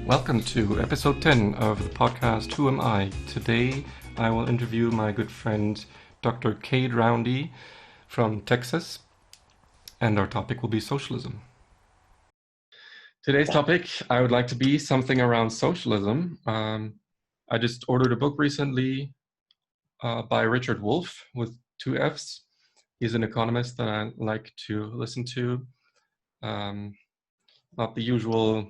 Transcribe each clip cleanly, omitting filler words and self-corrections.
Welcome to episode 10 of the podcast Who Am I? Today I will interview my good friend Dr. Kade Roundy from Texas, and our topic will be socialism. Today's topic, I would like to be something around socialism. I just ordered a book recently by Richard Wolff with 2 F's. He's an economist that I like to listen to. Not the usual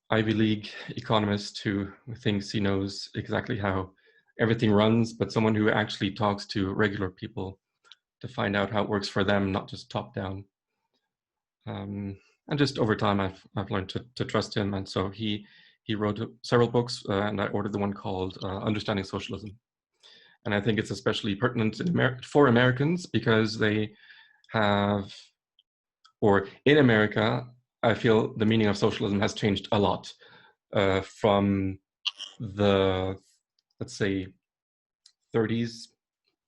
Ivy League economist who thinks he knows exactly how everything runs, but someone who actually talks to regular people to find out how it works for them, not just top down. And just over time, I've learned to trust him. And so he wrote several books, and I ordered the one called Understanding Socialism. And I think it's especially pertinent for Americans because they have, or in America, I feel the meaning of socialism has changed a lot from the, let's say, 30s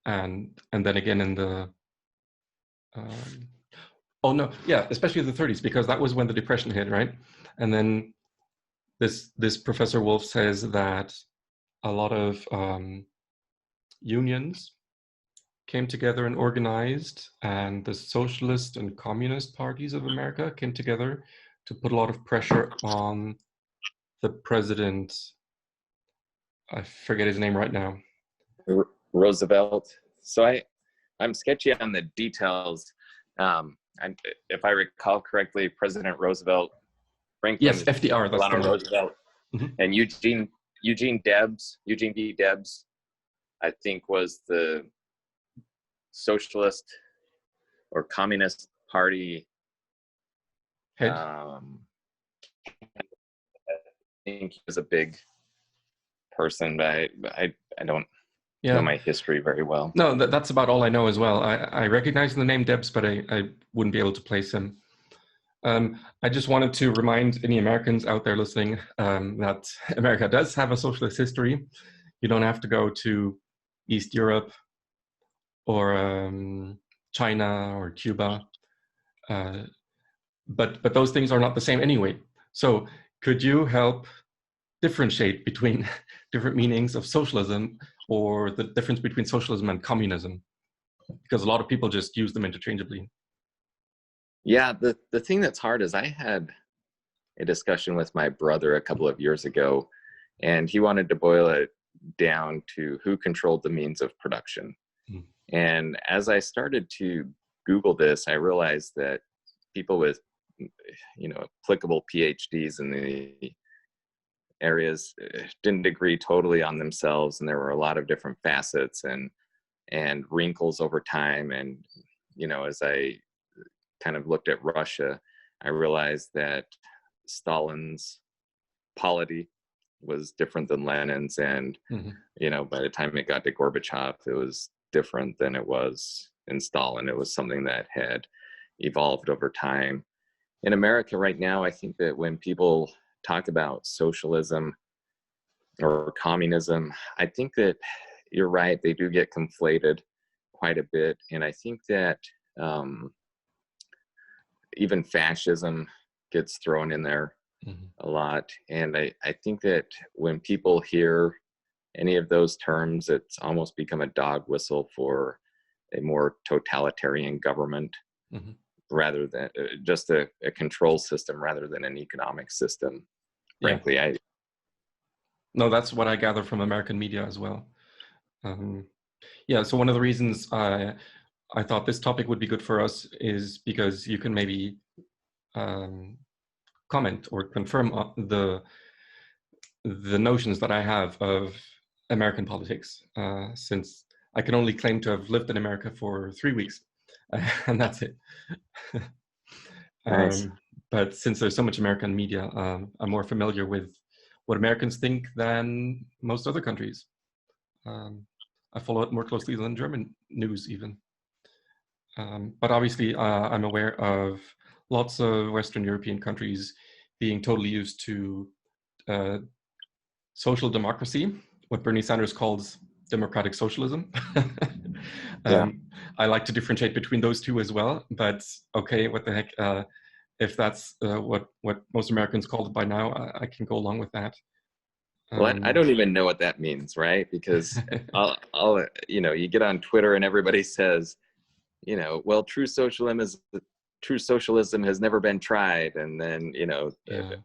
and then again in the, especially the 30s, because that was when the Depression hit, right? And then this Professor Wolff says that a lot of unions came together and organized, and the socialist and communist parties of America came together to put a lot of pressure on the president. I forget his name right now. Roosevelt. So I'm sketchy on the details. If I recall correctly, President Roosevelt, Franklin, yes, FDR, that's Delano Roosevelt, and Eugene V. Debs, I think was the socialist or communist party head. I think he was a big person, but I don't know my history very well. No, that's about all I know as well. I recognize the name Debs, but I wouldn't be able to place him. I just wanted to remind any Americans out there listening that America does have a socialist history. You don't have to go to East Europe or China or Cuba, but those things are not the same anyway. So could you help differentiate between different meanings of socialism, or the difference between socialism and communism? Because a lot of people just use them interchangeably. Yeah, the thing that's hard is I had a discussion with my brother a couple of years ago, and he wanted to boil it down to who controlled the means of production. And as I started to Google this, I realized that people with, applicable PhDs in the areas didn't agree totally on themselves, and there were a lot of different facets and wrinkles over time. And as I kind of looked at Russia, I realized that Stalin's polity was different than Lenin's, and by the time it got to Gorbachev, it was different than it was in Stalin. It was something that had evolved over time. In America right now, I think that when people talk about socialism or communism, I think that you're right, they do get conflated quite a bit. And I think that even fascism gets thrown in there a lot. And I think that when people hear any of those terms, it's almost become a dog whistle for a more totalitarian government, rather than just a control system rather than an economic system. Frankly, No, that's what I gather from American media as well. So one of the reasons I thought this topic would be good for us is because you can maybe comment or confirm the notions that I have of American politics, since I can only claim to have lived in America for 3 weeks, and that's it. Nice. But since there's so much American media, I'm more familiar with what Americans think than most other countries. I follow it more closely than German news even. But obviously, I'm aware of lots of Western European countries being totally used to social democracy, what Bernie Sanders calls democratic socialism. I like to differentiate between those two as well, but okay, what the heck. if that's what most Americans call it by now, I can go along with that. Well, I don't even know what that means, right? Because I'll you get on Twitter and everybody says, well, true socialism has never been tried, and then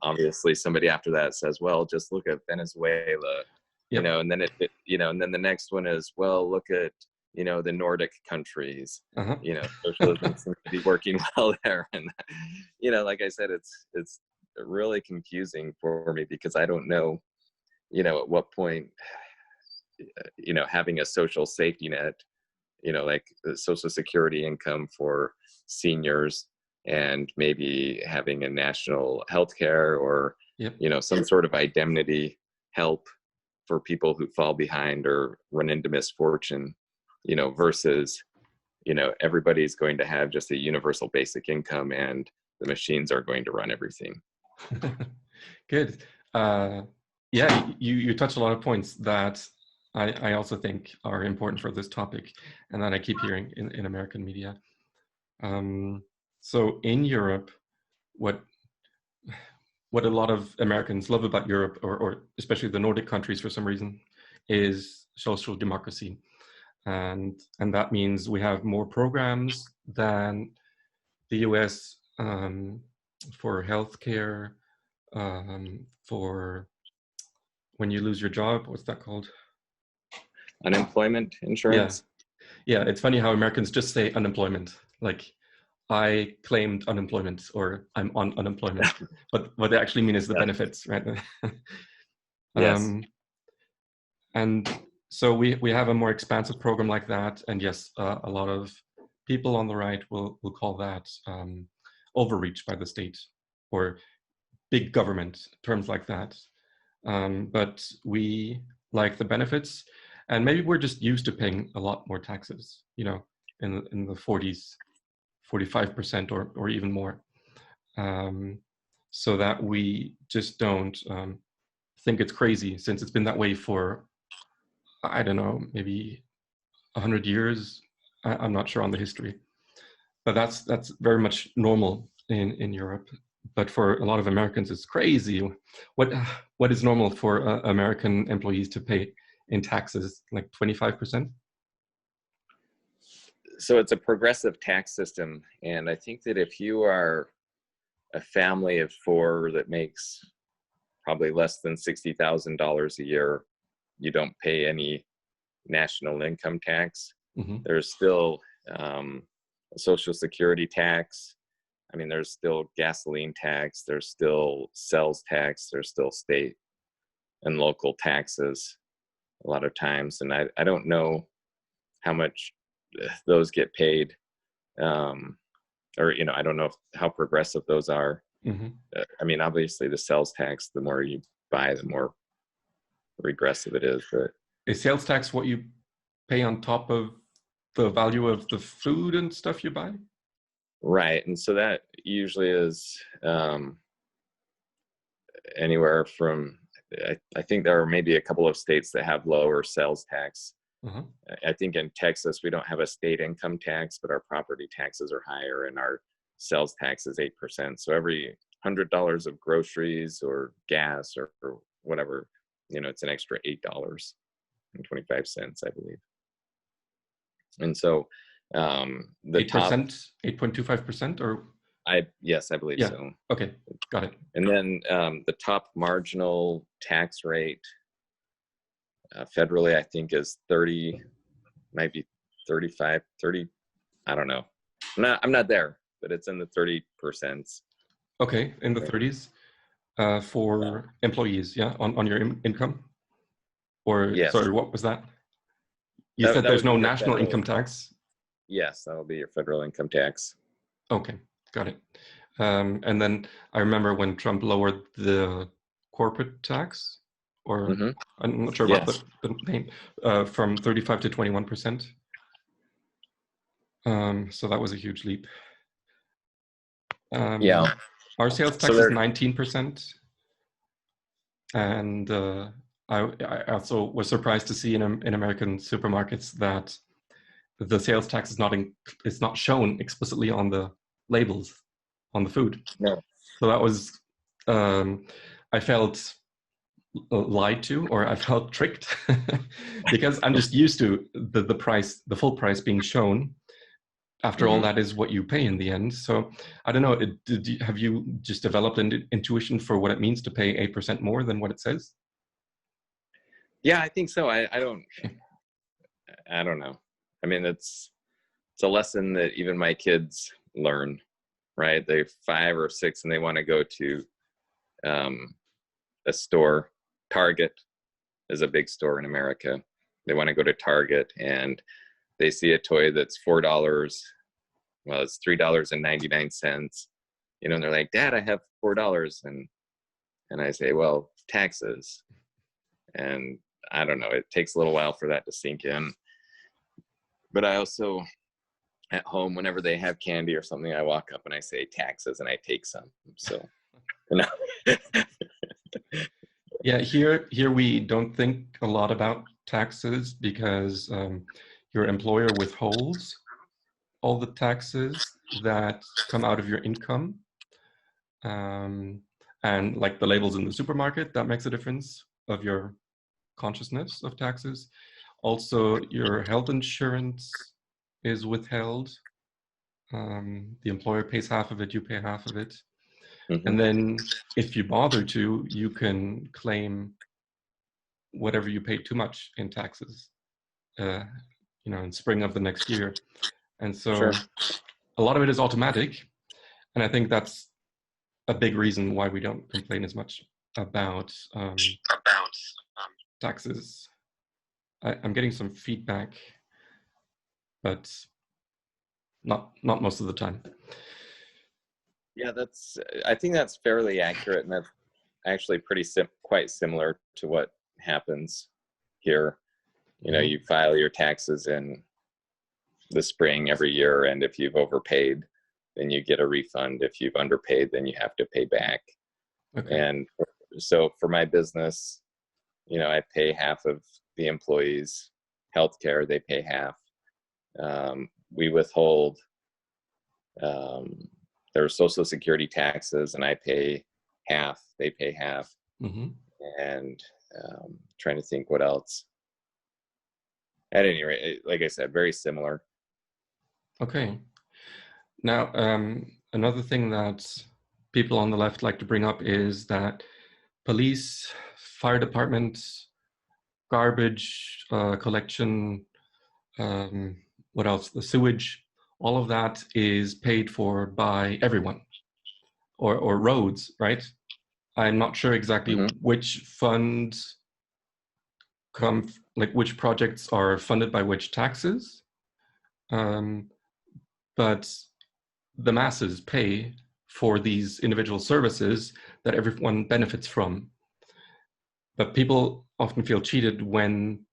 obviously somebody after that says, well, just look at Venezuela, Yep. and then and then the next one is, well, look at the Nordic countries. Socialism seems to be working well there, and like I said, it's really confusing for me because I don't know at what point having a social safety net, like the social security income for seniors, and maybe having a national health care or Yep. Some sort of indemnity help for people who fall behind or run into misfortune, versus everybody's going to have just a universal basic income and the machines are going to run everything. Good. Yeah, you touched a lot of points that I also think are important for this topic, and that I keep hearing in American media. So in Europe, what a lot of Americans love about Europe, or especially the Nordic countries for some reason, is social democracy. And that means we have more programs than the US for healthcare, for when you lose your job, what's that called? Unemployment insurance? Yeah, it's funny how Americans just say unemployment. Like, I claimed unemployment, or I'm on unemployment. But what they actually mean is the benefits, right? Yes. And so we have a more expansive program like that. And yes, a lot of people on the right will call that overreach by the state, or big government, terms like that. But we like the benefits, and maybe we're just used to paying a lot more taxes, in the 40s, 45% or even more, so that we just don't think it's crazy, since it's been that way for, I don't know, maybe 100 years. I'm not sure on the history, but that's very much normal in Europe. But for a lot of Americans, it's crazy. What is normal for American employees to pay in taxes? Like 25%? So it's a progressive tax system. And I think that if you are a family of 4 that makes probably less than $60,000 a year, you don't pay any national income tax. Mm-hmm. There's still a Social Security tax. I mean, there's still gasoline tax, there's still sales tax, there's still state and local taxes a lot of times. And I don't know how much those get paid, or, I don't know how progressive those are. Mm-hmm. I mean, obviously the sales tax, the more you buy, the more regressive it is. But is sales tax what you pay on top of the value of the food and stuff you buy? Right. And so that usually is anywhere from, I think there are maybe a couple of states that have lower sales tax. Uh-huh. I think in Texas, we don't have a state income tax, but our property taxes are higher and our sales tax is 8%. So every $100 of groceries or gas or whatever, it's an extra $8.25, I believe. And so the 8%, 8.25%, or? Yes, I believe so. Okay, got it. And then the top marginal tax rate federally, I think, is 30, might be 35, 30. I don't know. I'm not there, but it's in the 30%. Okay, in the 30s for employees, on your income? Or, yes. Sorry, what was that? You said there's no national income tax? Yes, that'll be your federal income tax. Okay, got it. And then I remember when Trump lowered the corporate tax, or mm-hmm. I'm not sure about the name, from 35 to 21%. So that was a huge leap. Our sales tax is 19%. And I also was surprised to see in American supermarkets that the sales tax is not shown explicitly on the labels. on the food. No. So that was, I felt lied to, or I felt tricked because I'm just used to the price, the full price being shown. After all, that is what you pay in the end. So I don't know, have you just developed an intuition for what it means to pay 8% more than what it says? Yeah, I think so. I don't know. I mean, it's a lesson that even my kids learn, right? They're 5 or 6 and they want to go to a store. Target is a big store in America. They want to go to Target and they see a toy that's $4. Well, it's $3.99. You know, and they're like, "Dad, I have $4." And I say, "Well, taxes." And I don't know, it takes a little while for that to sink in. But I also, at home, whenever they have candy or something, I walk up and I say taxes and I take some. So, you know. Yeah, here we don't think a lot about taxes because your employer withholds all the taxes that come out of your income. And like the labels in the supermarket, that makes a difference of your consciousness of taxes. Also, your health insurance is withheld. The employer pays half of it, you pay half of it. And then if you bother to, you can claim whatever you paid too much in taxes, in spring of the next year. And so a lot of it is automatic. And I think that's a big reason why we don't complain as much about taxes. I'm getting some feedback, but not most of the time. Yeah, I think that's fairly accurate, and that's actually quite similar to what happens here. You know, you file your taxes in the spring every year, and if you've overpaid, then you get a refund. If you've underpaid, then you have to pay back. Okay. And so for my business, you know, I pay half of the employees' healthcare, they pay half. We withhold their Social Security taxes, and I pay half, they pay half. And trying to think what else. At any rate, like I said, very similar. Okay. Now, another thing that people on the left like to bring up is that police, fire department, garbage collection, what else? The sewage, all of that is paid for by everyone, or roads, right? I'm not sure exactly which funds which projects are funded by which taxes, but the masses pay for these individual services that everyone benefits from. But people often feel cheated when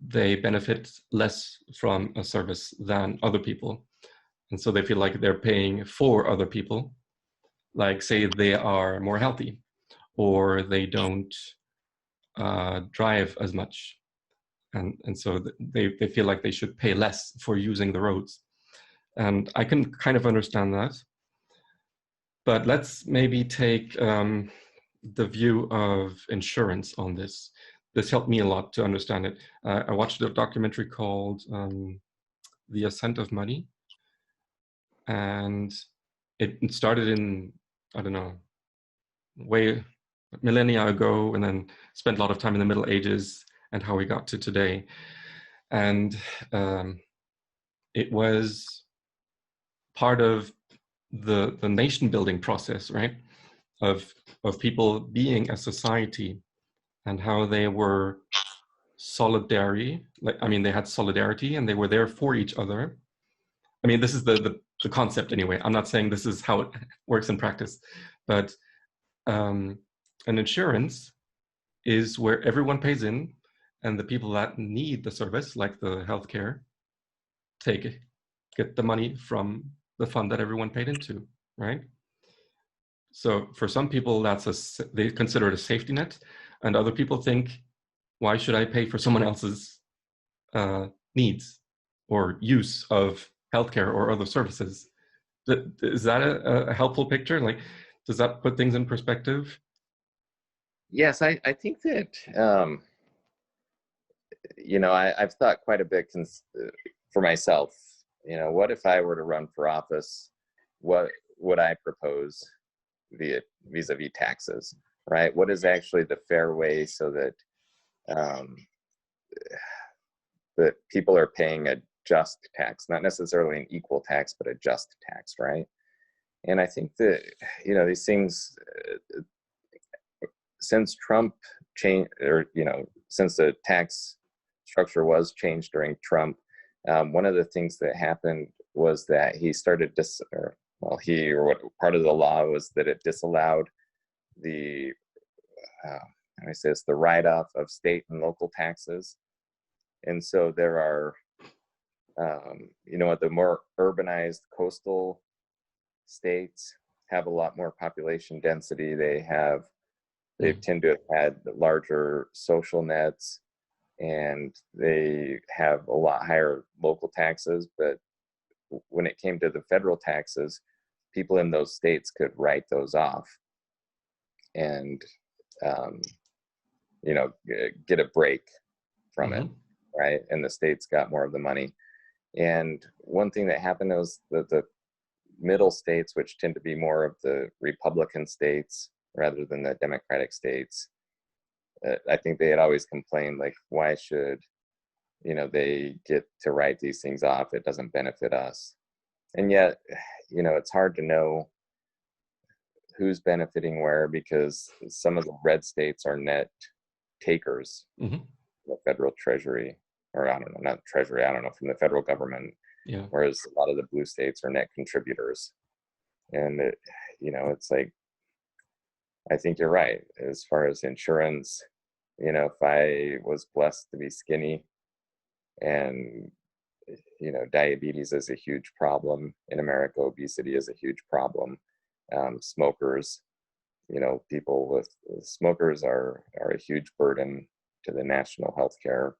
they benefit less from a service than other people. And so they feel like they're paying for other people, like say they are more healthy, or they don't drive as much. And so they feel like they should pay less for using the roads. And I can kind of understand that. But let's maybe take the view of insurance on this. This helped me a lot to understand it. I watched a documentary called The Ascent of Money. And it started in, I don't know, way millennia ago, and then spent a lot of time in the Middle Ages and how we got to today. And it was part of the nation building process, right? Of people being a society, and how they were solidary. They had solidarity and they were there for each other. I mean, this is the concept anyway. I'm not saying this is how it works in practice, but an insurance is where everyone pays in, and the people that need the service, like the healthcare, get the money from the fund that everyone paid into, right? So for some people, they consider it a safety net, and other people think, why should I pay for someone else's needs or use of healthcare or other services? Is that a helpful picture? Like, does that put things in perspective? Yes, I think that, I've thought quite a bit for myself. What if I were to run for office? What would I propose vis-a-vis taxes, right? What is actually the fair way so that um, that people are paying a just tax, not necessarily an equal tax, but a just tax, right? And I think that, these things, since Trump changed, or, since the tax structure was changed during Trump, one of the things that happened was that he started part of the law was that it disallowed the, how do I say this, the write-off of state and local taxes. And so there are, the more urbanized coastal states have a lot more population density. They tend to have had larger social nets, and they have a lot higher local taxes. But when it came to the federal taxes, people in those states could write those off and, get a break from it, right? And the states got more of the money. And one thing that happened was that the middle states, which tend to be more of the Republican states rather than the Democratic states, I think they had always complained, like, why should, they get to write these things off? It doesn't benefit us. And yet, it's hard to know who's benefiting where, because some of the red states are net takers, the federal treasury, or I don't know, not treasury, I don't know, from the federal government. Yeah. Whereas a lot of the blue states are net contributors. And, it's like, I think you're right. As far as insurance, if I was blessed to be skinny, and, diabetes is a huge problem in America, obesity is a huge problem. Smokers, people with smokers are a huge burden to the national health care,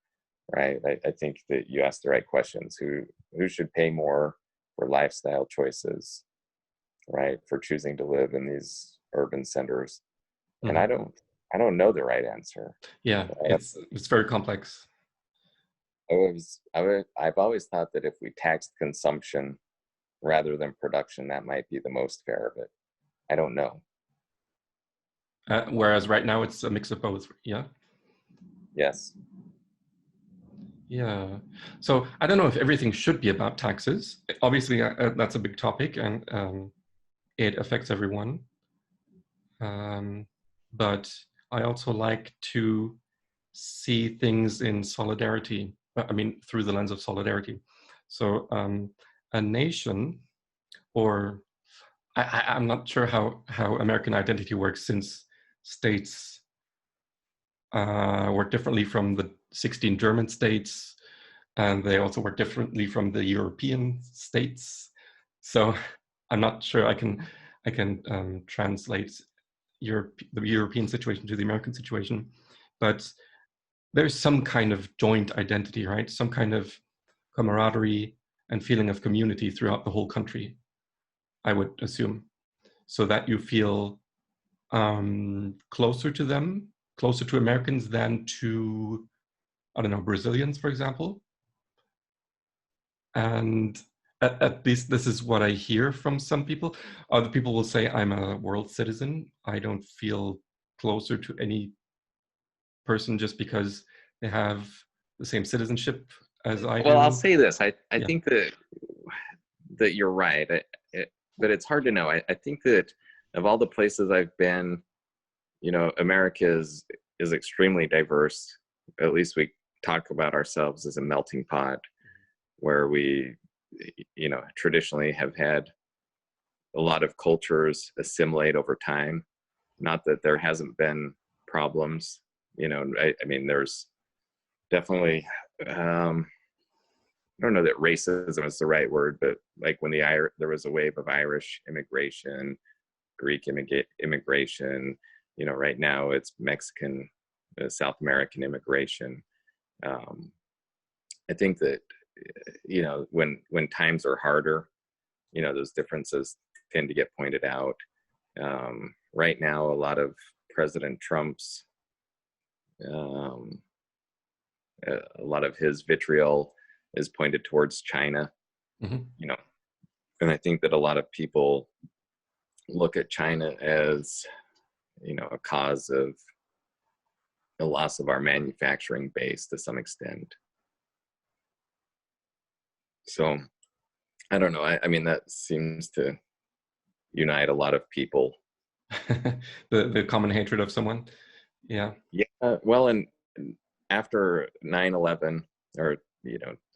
right? I think that you asked the right questions. Who should pay more for lifestyle choices, right? For choosing to live in these urban centers. And I don't know the right answer. Yeah, it's very complex. I've always thought that if we taxed consumption rather than production, that might be the most fair, but I don't know. Whereas right now it's a mix of both. Yeah. Yes. Yeah. So I don't know if everything should be about taxes. Obviously, that's a big topic, and it affects everyone. But I also like to see things in solidarity. I mean, through the lens of solidarity. So a nation, or I'm not sure how American identity works, since states work differently from the 16 German states, and they also work differently from the European states. So I'm not sure I can translate the European situation to the American situation, but there's some kind of joint identity, right? Some kind of camaraderie and feeling of community throughout the whole country, I would assume, so that you feel closer to them, closer to Americans than to, I don't know, Brazilians, for example. And at least this is what I hear from some people. Other people will say, I'm a world citizen. I don't feel closer to any person just because they have the same citizenship as I do. Well, I'll say this. I think that you're right, but it's hard to know. I think that of all the places I've been, America is extremely diverse. At least we talk about ourselves as a melting pot, where we, traditionally have had a lot of cultures assimilate over time. Not that there hasn't been problems, I mean, there's definitely, I don't know that racism is the right word, but like when there was a wave of Irish immigration, Greek immigration, right now it's Mexican, South American immigration. I think that, when times are harder, those differences tend to get pointed out. Right now, a lot of President Trump's, a lot of his vitriol is pointed towards China, Mm-hmm. and I think that a lot of people look at China as, a cause of the loss of our manufacturing base to some extent. So I don't know. I mean, that seems to unite a lot of people. The common hatred of someone. Yeah. Yeah. Well, and after 9/11, or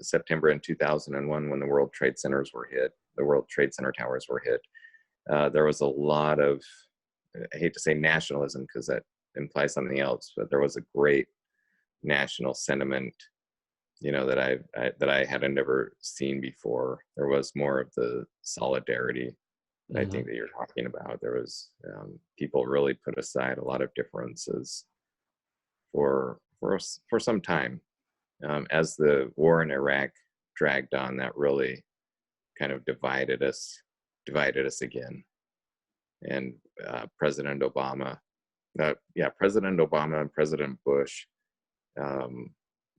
September in 2001, when the World Trade Centers were hit, the World Trade Center towers were hit, there was a lot of, I hate to say nationalism because that implies something else, but there was a great national sentiment, that I had never seen before. There was more of the solidarity that I think that you're talking about. There was people really put aside a lot of differences for some time. As the war in Iraq dragged on, that really kind of divided us again. And President Obama and President Bush,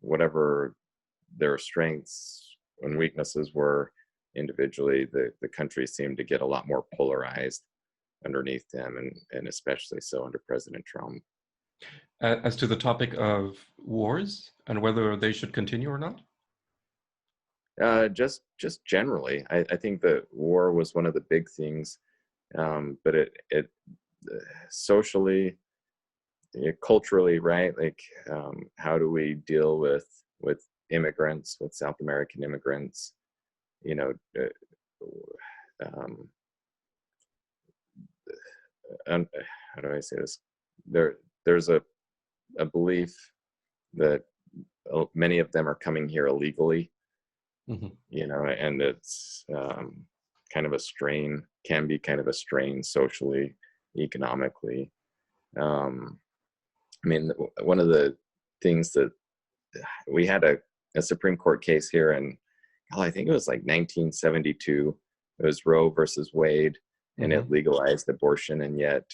whatever their strengths and weaknesses were individually, the country seemed to get a lot more polarized underneath them, and especially so under President Trump. As to the topic of wars and whether they should continue or not? Just generally, I think that war was one of the big things, but it socially, culturally, right? Like, how do we deal with immigrants, with South American immigrants? How do I say this? There's a belief that many of them are coming here illegally, and it's kind of a strain, can be kind of a strain socially, economically. I mean, one of the things that we had a Supreme Court case here in, I think it was like 1972. It was Roe versus Wade, and it legalized abortion, and yet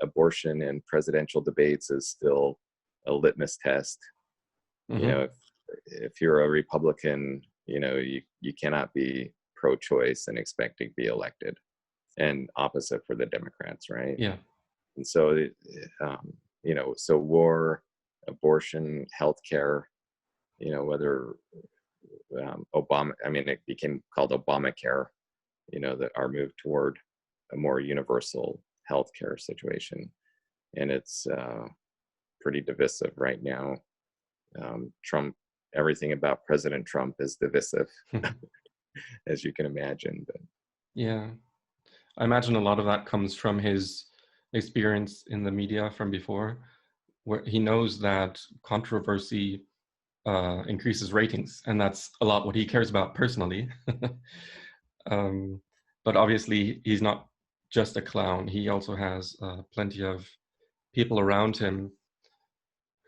abortion in presidential debates is still a litmus test. If you're a Republican, you cannot be pro-choice and expect to be elected, and opposite for the Democrats, right? Yeah. And so, so war, abortion, healthcare, whether Obama, I mean, it became called Obamacare, that our move toward a more universal healthcare situation. And it's pretty divisive right now. Trump, everything about President Trump is divisive, as you can imagine. But yeah, I imagine a lot of that comes from his experience in the media from before, where he knows that controversy increases ratings, and that's a lot what he cares about personally. But obviously, he's not just a clown. He also has plenty of people around him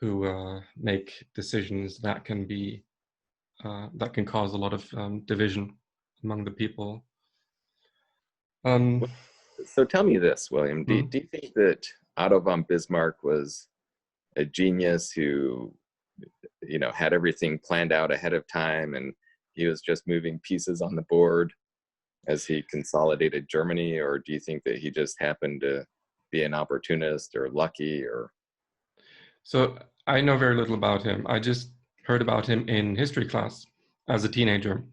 who make decisions that can be that can cause a lot of division among the people. So tell me this, William. Do you think that Otto von Bismarck was a genius who, had everything planned out ahead of time, and he was just moving pieces on the board as he consolidated Germany? Or do you think that he just happened to be an opportunist or lucky? Or So I know very little about him. I just heard about him in history class as a teenager.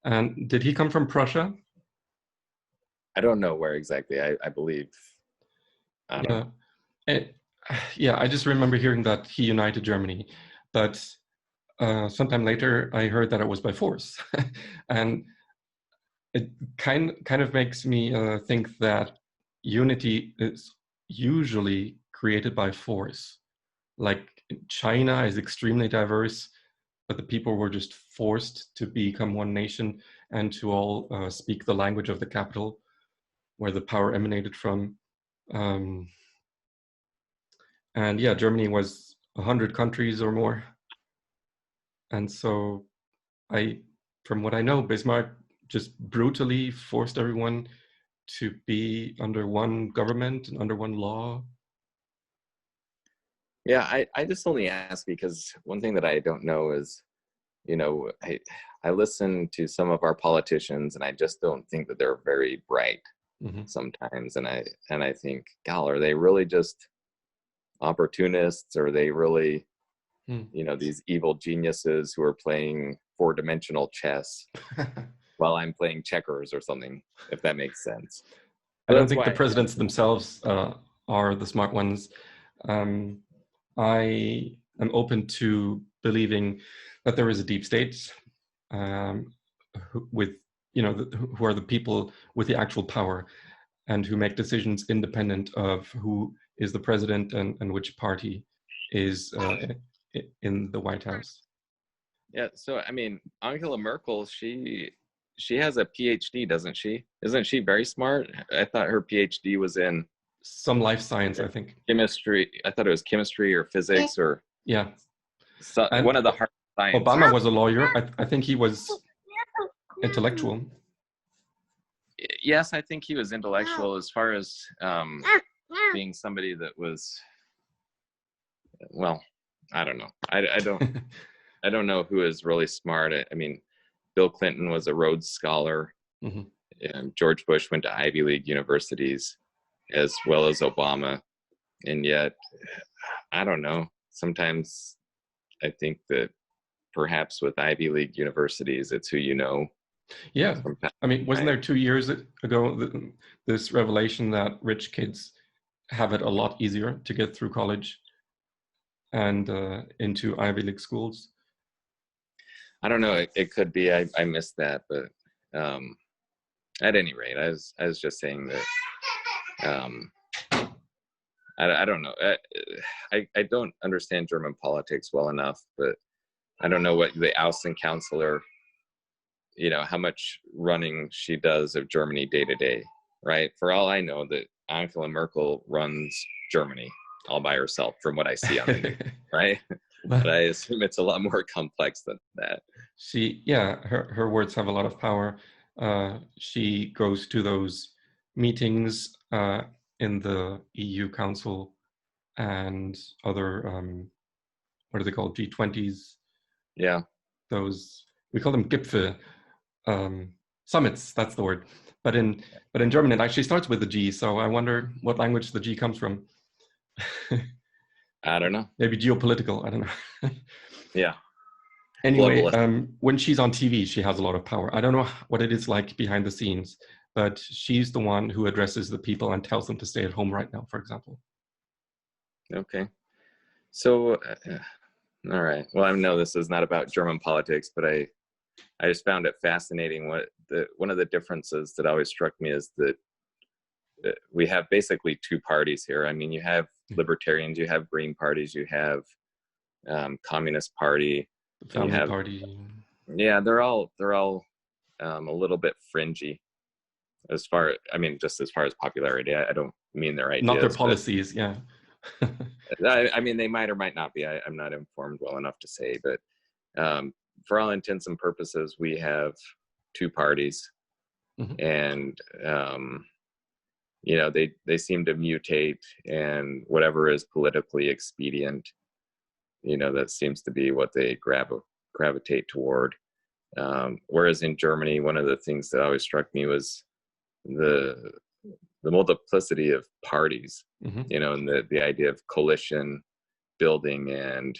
And did he come from Prussia? I don't know where exactly. I believe. I don't know. Yeah, I just remember hearing that he united Germany, but sometime later I heard that it was by force, and it kind of makes me think that unity is usually created by force. Like, China is extremely diverse, but the people were just forced to become one nation and to all speak the language of the capital, where the power emanated from. And yeah, Germany was 100 countries or more. And so from what I know, Bismarck just brutally forced everyone to be under one government and under one law? Yeah, I just only ask because one thing that I don't know is, I listen to some of our politicians and I just don't think that they're very bright sometimes. And I think, God, are they really just opportunists? Or are they really, these evil geniuses who are playing 4-dimensional chess while I'm playing checkers or something, if that makes sense. I don't think the presidents themselves are the smart ones. I am open to believing that there is a deep state with, who are the people with the actual power and who make decisions independent of who is the president and which party is in the White House. Yeah, so I mean, Angela Merkel, she has a PhD, doesn't she? Isn't she very smart? I thought her PhD was in some life science, I think. Chemistry. I thought it was chemistry or physics or one of the hard sciences. Obama was a lawyer. I think he was intellectual. Yes, I think he was intellectual as far as being somebody that was, well, I don't know. I don't know who is really smart. I mean, Bill Clinton was a Rhodes Scholar. And George Bush went to Ivy League universities as well as Obama. And yet, I don't know. Sometimes I think that perhaps with Ivy League universities, it's who you know. Yeah. I mean, wasn't there 2 years ago this revelation that rich kids have it a lot easier to get through college and into Ivy League schools? I don't know. It could be. I missed that, but at any rate, I was just saying that I don't know. I don't understand German politics well enough, but I don't know what the Außen Counselor, how much running she does of Germany day to day, right? For all I know, that Angela Merkel runs Germany all by herself, from what I see on the news, right? But I assume it's a lot more complex than that. Her words have a lot of power. She goes to those meetings in the EU Council and other, what are they called, G20s? Yeah. Those, we call them Gipfel, summits, that's the word. But in German, it actually starts with the G, so I wonder what language the G comes from. I don't know. Maybe geopolitical, I don't know. Yeah. Anyway, when she's on TV, she has a lot of power. I don't know what it is like behind the scenes, but she's the one who addresses the people and tells them to stay at home right now, for example. Okay. So, all right. Well, I know this is not about German politics, but I just found it fascinating. One of the differences that always struck me is that we have basically two parties here. I mean, you have libertarians, you have green parties, you have Communist Party, the Family Party. Yeah, they're all a little bit fringy as far as popularity. I don't mean their ideas. Not their policies, yeah. I mean, they might or might not be. I'm not informed well enough to say, but for all intents and purposes, we have two parties, and they seem to mutate, and whatever is politically expedient, that seems to be what they gravitate toward. Whereas in Germany, one of the things that always struck me was the multiplicity of parties, and the idea of coalition building and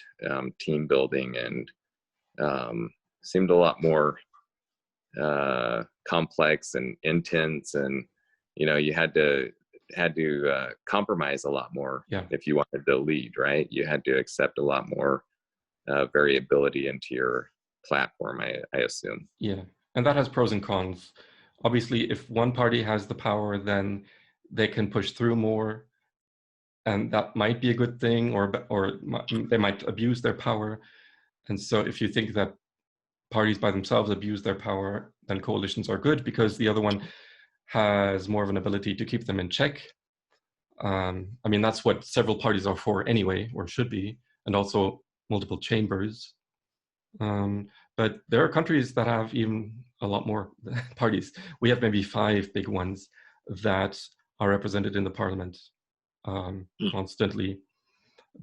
team building, and seemed a lot more complex and intense, and you had to compromise a lot more if you wanted to lead, right? You had to accept a lot more variability into your platform, I assume. Yeah, and that has pros and cons. Obviously, if one party has the power, then they can push through more, and that might be a good thing, or they might abuse their power. And so if you think that parties by themselves abuse their power, then coalitions are good because the other one has more of an ability to keep them in check. I mean, that's what several parties are for anyway, or should be, and also multiple chambers. But there are countries that have even a lot more parties. We have maybe 5 big ones that are represented in the parliament constantly.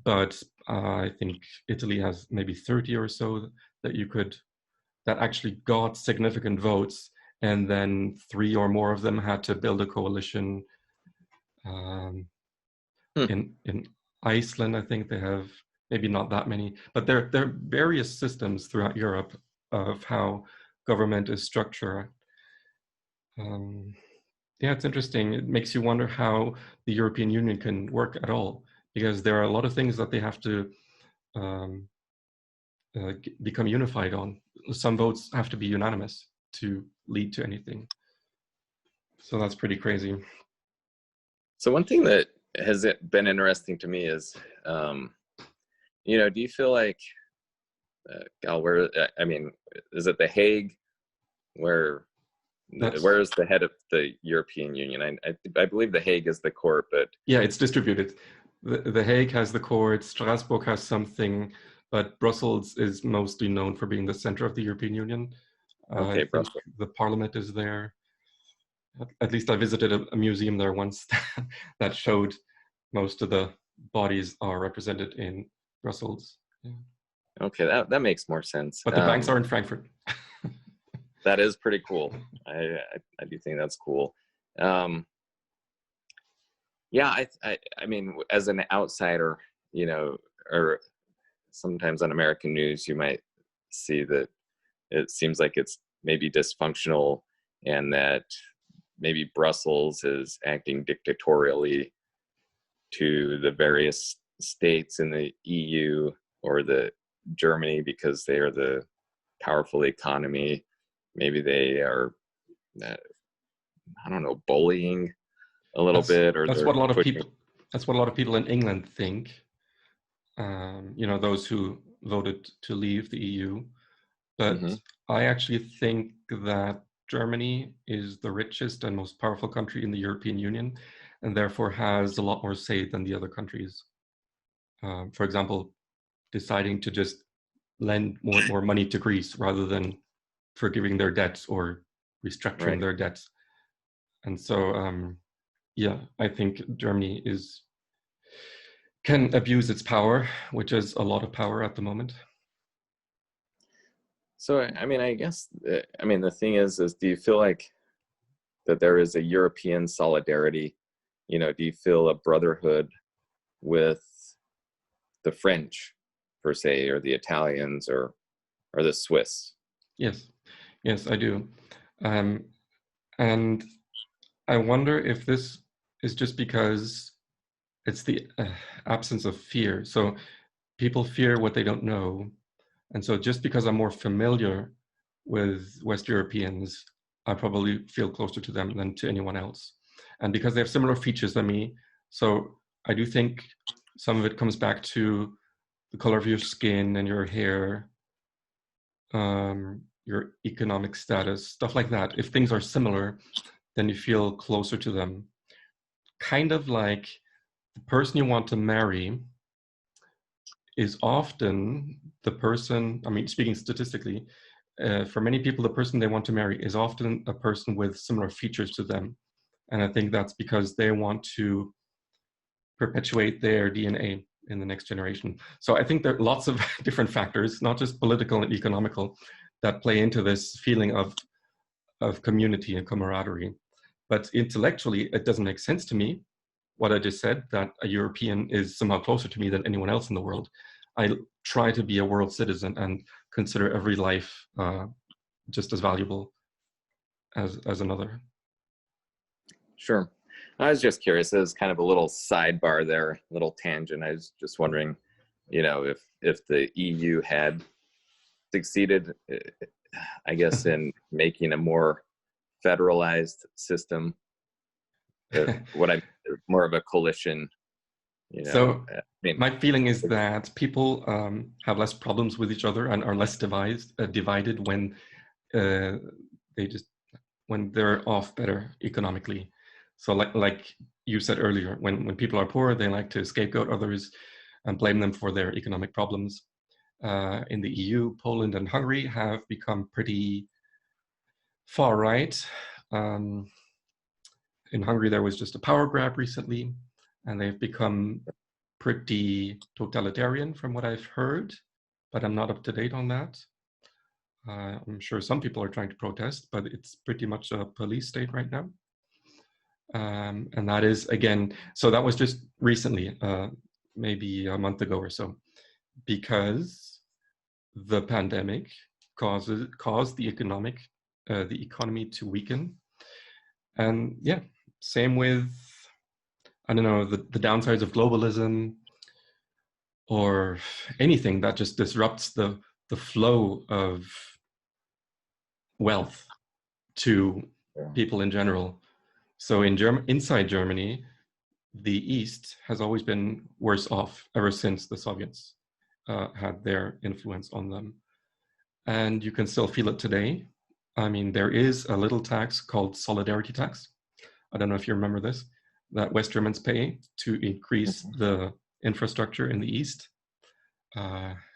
But I think Italy has maybe 30 or so that actually got significant votes, and then 3 or more of them had to build a coalition. In Iceland, I think they have maybe not that many, but there are various systems throughout Europe of how government is structured. Yeah, it's interesting. It makes you wonder how the European Union can work at all, because there are a lot of things that they have to become unified on. Some votes have to be unanimous to lead to anything. So that's pretty crazy. So one thing that has been interesting to me is, do you feel like, is it The Hague where is the head of the European Union? I believe The Hague is the court, but yeah, it's distributed. The Hague has the court, Strasbourg has something, but Brussels is mostly known for being the center of the European Union. Okay, Brussels. The parliament is there. At least I visited a museum there once that showed most of the bodies are represented in Brussels. Yeah. Okay, that makes more sense. But the banks are in Frankfurt. That is pretty cool. I do think that's cool. Yeah, I mean, as an outsider, or sometimes on American news, you might see that it seems like it's maybe dysfunctional, and that maybe Brussels is acting dictatorially to the various states in the EU or the Germany because they are the powerful economy. Maybe they are, I don't know, bullying a little bit, or that's what a lot of people. That's what a lot of people in England think. Those who voted to leave the EU. But I actually think that Germany is the richest and most powerful country in the European Union, and therefore has a lot more say than the other countries. For example, deciding to just lend more money to Greece rather than forgiving their debts or restructuring their debts. And so, I think Germany can abuse its power, which is a lot of power at the moment. So, I guess, the thing is do you feel like that there is a European solidarity? Do you feel a brotherhood with the French, per se, or the Italians, or the Swiss? Yes, I do. And I wonder if this is just because it's the absence of fear. So people fear what they don't know. And so just because I'm more familiar with West Europeans, I probably feel closer to them than to anyone else. And because they have similar features than me, so I do think some of it comes back to the color of your skin and your hair, your economic status, stuff like that. If things are similar, then you feel closer to them. Kind of like the person you want to marry is often the person, speaking statistically, for many people, the person they want to marry is often a person with similar features to them. And I think that's because they want to perpetuate their DNA in the next generation. So I think there are lots of different factors, not just political and economical, that play into this feeling of community and camaraderie. But intellectually, it doesn't make sense to me, what I just said, that a European is somehow closer to me than anyone else in the world. I try to be a world citizen and consider every life just as valuable as another. Sure. I was just curious, as kind of a little sidebar there, little tangent. I was just wondering, if the EU had succeeded, I guess, in making a more federalized system, more of a coalition. So my feeling is that people have less problems with each other and are less divided when they're off better economically. So like you said earlier, when people are poor, they like to scapegoat others and blame them for their economic problems. In the EU, Poland and Hungary have become pretty far right. In Hungary, there was just a power grab recently, and they've become pretty totalitarian from what I've heard, but I'm not up to date on that. I'm sure some people are trying to protest, but it's pretty much a police state right now. And that is, again, so that was just recently, maybe a month ago or so, because the pandemic caused the economy to weaken. And yeah, same with, I don't know, the downsides of globalism or anything that just disrupts the flow of wealth to people in general. So inside Germany, the East has always been worse off ever since the Soviets had their influence on them. And you can still feel it today. I mean, there is a little tax called solidarity tax. I don't know if you remember this, that West Germans pay to increase the infrastructure in the East.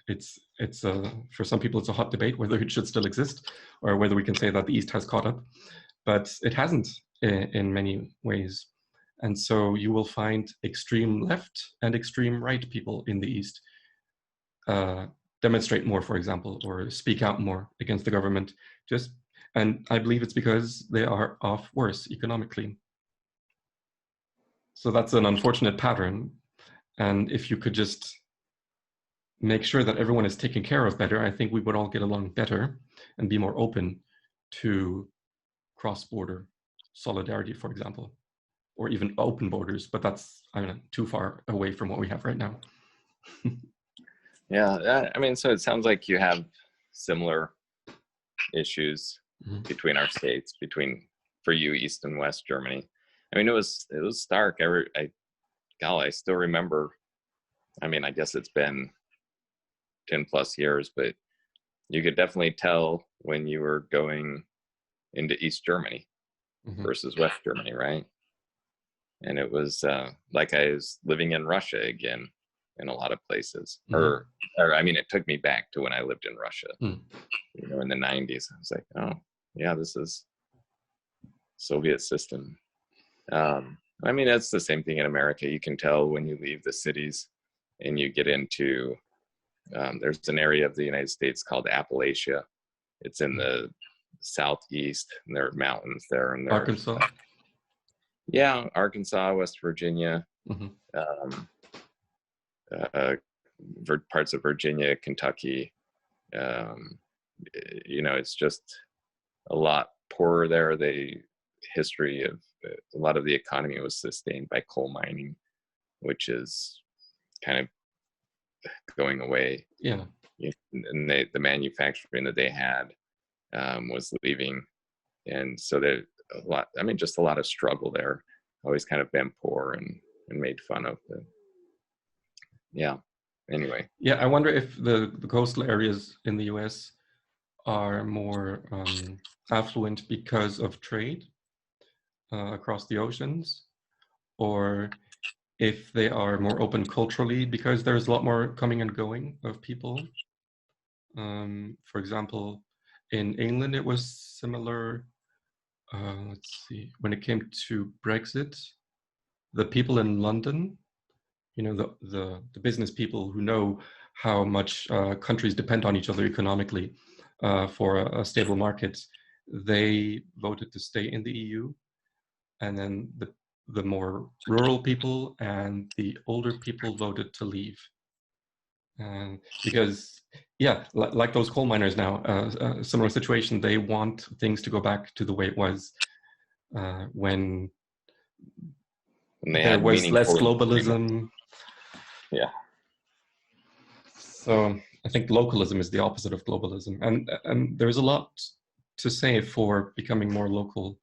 It's for some people, it's a hot debate whether it should still exist or whether we can say that the East has caught up, but it hasn't in many ways. And so you will find extreme left and extreme right people in the East demonstrate more, for example, or speak out more against the government. And I believe it's because they are off worse economically. So that's an unfortunate pattern. And if you could just make sure that everyone is taken care of better, I think we would all get along better and be more open to cross-border solidarity, for example, or even open borders, but that's, I don't know, too far away from what we have right now. Yeah, I mean, so it sounds like you have similar issues between our states, for you, East and West Germany. I mean, it was stark. I still remember, I mean, I guess it's been 10 plus years, but you could definitely tell when you were going into East Germany versus West Germany, right? And it was like I was living in Russia again in a lot of places. Or I mean, it took me back to when I lived in Russia, you know, in the 90s. I was like, oh, yeah, this is Soviet system. I mean, that's the same thing in America. You can tell when you leave the cities and you get into, there's an area of the United States called Appalachia. It's in the southeast, and there are mountains there. And Arkansas? Yeah, Arkansas, West Virginia, parts of Virginia, Kentucky. You know, it's just a lot poorer there. History of a lot of the economy was sustained by coal mining, which is kind of going away. Yeah. And the manufacturing that they had was leaving. And so just a lot of struggle there. Always kind of been poor and made fun of. Yeah. Anyway. Yeah, I wonder if the coastal areas in the US are more affluent because of trade across the oceans, or if they are more open culturally because there's a lot more coming and going of people. For example, in England, it was similar. Let's see, when it came to Brexit, the people in London, you know, the business people who know how much countries depend on each other economically for a stable market, they voted to stay in the EU. And then the more rural people and the older people voted to leave. Because, yeah, like those coal miners now, a similar situation, they want things to go back to the way it was when there was less globalism. Yeah. So I think localism is the opposite of globalism. And there's a lot to say for becoming more local.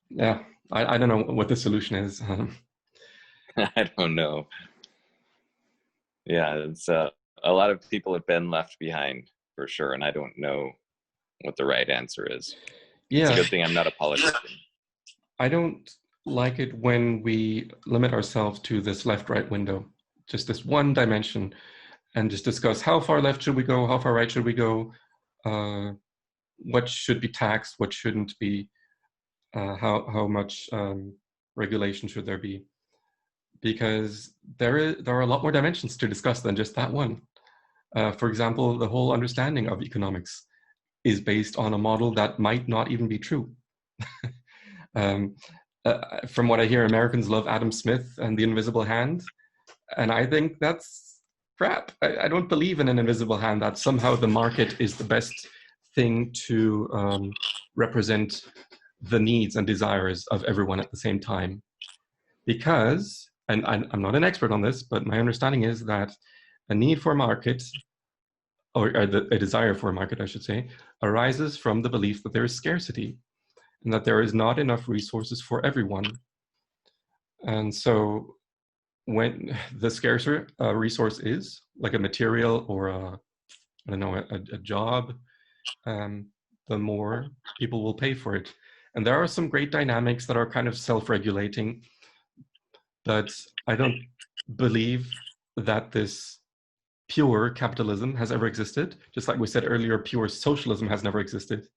Yeah, I don't know what the solution is. I don't know. Yeah, it's a lot of people have been left behind for sure, and I don't know what the right answer is. Yeah, it's a good thing I'm not a politician. I don't like it when we limit ourselves to this left-right window, just this one dimension, and just discuss how far left should we go, how far right should we go. what should be taxed, what shouldn't be, how much regulation should there be, because there are a lot more dimensions to discuss than just that one. For example, the whole understanding of economics is based on a model that might not even be true. um, from what I hear, Americans love Adam Smith and the invisible hand, and I think that's crap. I don't believe in an invisible hand, that somehow the market is the best thing to represent the needs and desires of everyone at the same time. Because, and I'm not an expert on this, but my understanding is that a need for a market, or a desire for a market, I should say, arises from the belief that there is scarcity and that there is not enough resources for everyone. And so when the scarcer a resource is, like a material or a job, the more people will pay for it. And there are some great dynamics that are kind of self-regulating, but I don't believe that this pure capitalism has ever existed. Just like we said earlier, pure socialism has never existed.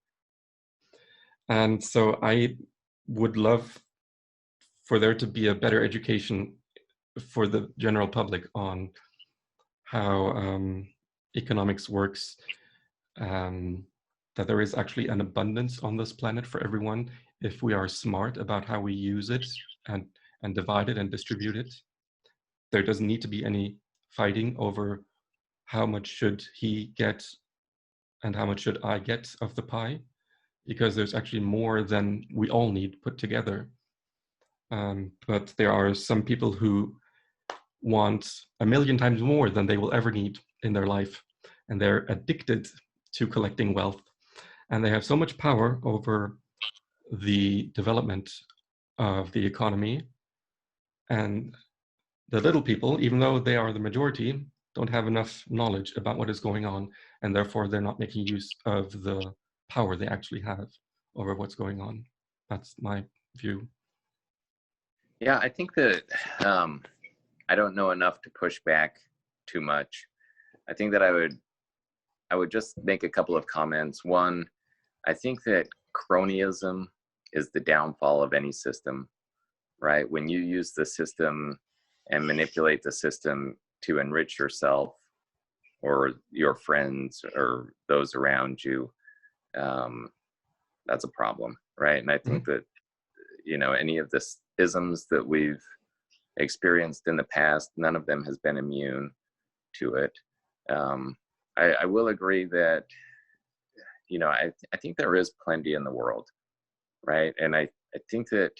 And so I would love for there to be a better education for the general public on how economics works, that there is actually an abundance on this planet for everyone if we are smart about how we use it and divide it and distribute it. There doesn't need to be any fighting over how much should he get and how much should I get of the pie, because there's actually more than we all need put together. But there are some people who want 1,000,000 times more than they will ever need in their life, and they're addicted to collecting wealth, and they have so much power over the development of the economy, and the little people, even though they are the majority, don't have enough knowledge about what is going on, and therefore they're not making use of the power they actually have over what's going on. That's my view. Yeah, I think that I don't know enough to push back too much. I think that I would just make a couple of comments. One, I think that cronyism is the downfall of any system, right? When you use the system and manipulate the system to enrich yourself or your friends or those around you, that's a problem, right? And I think that, you know, any of the isms that we've experienced in the past, none of them has been immune to it. I will agree that, you know, I think there is plenty in the world, right? And I think that,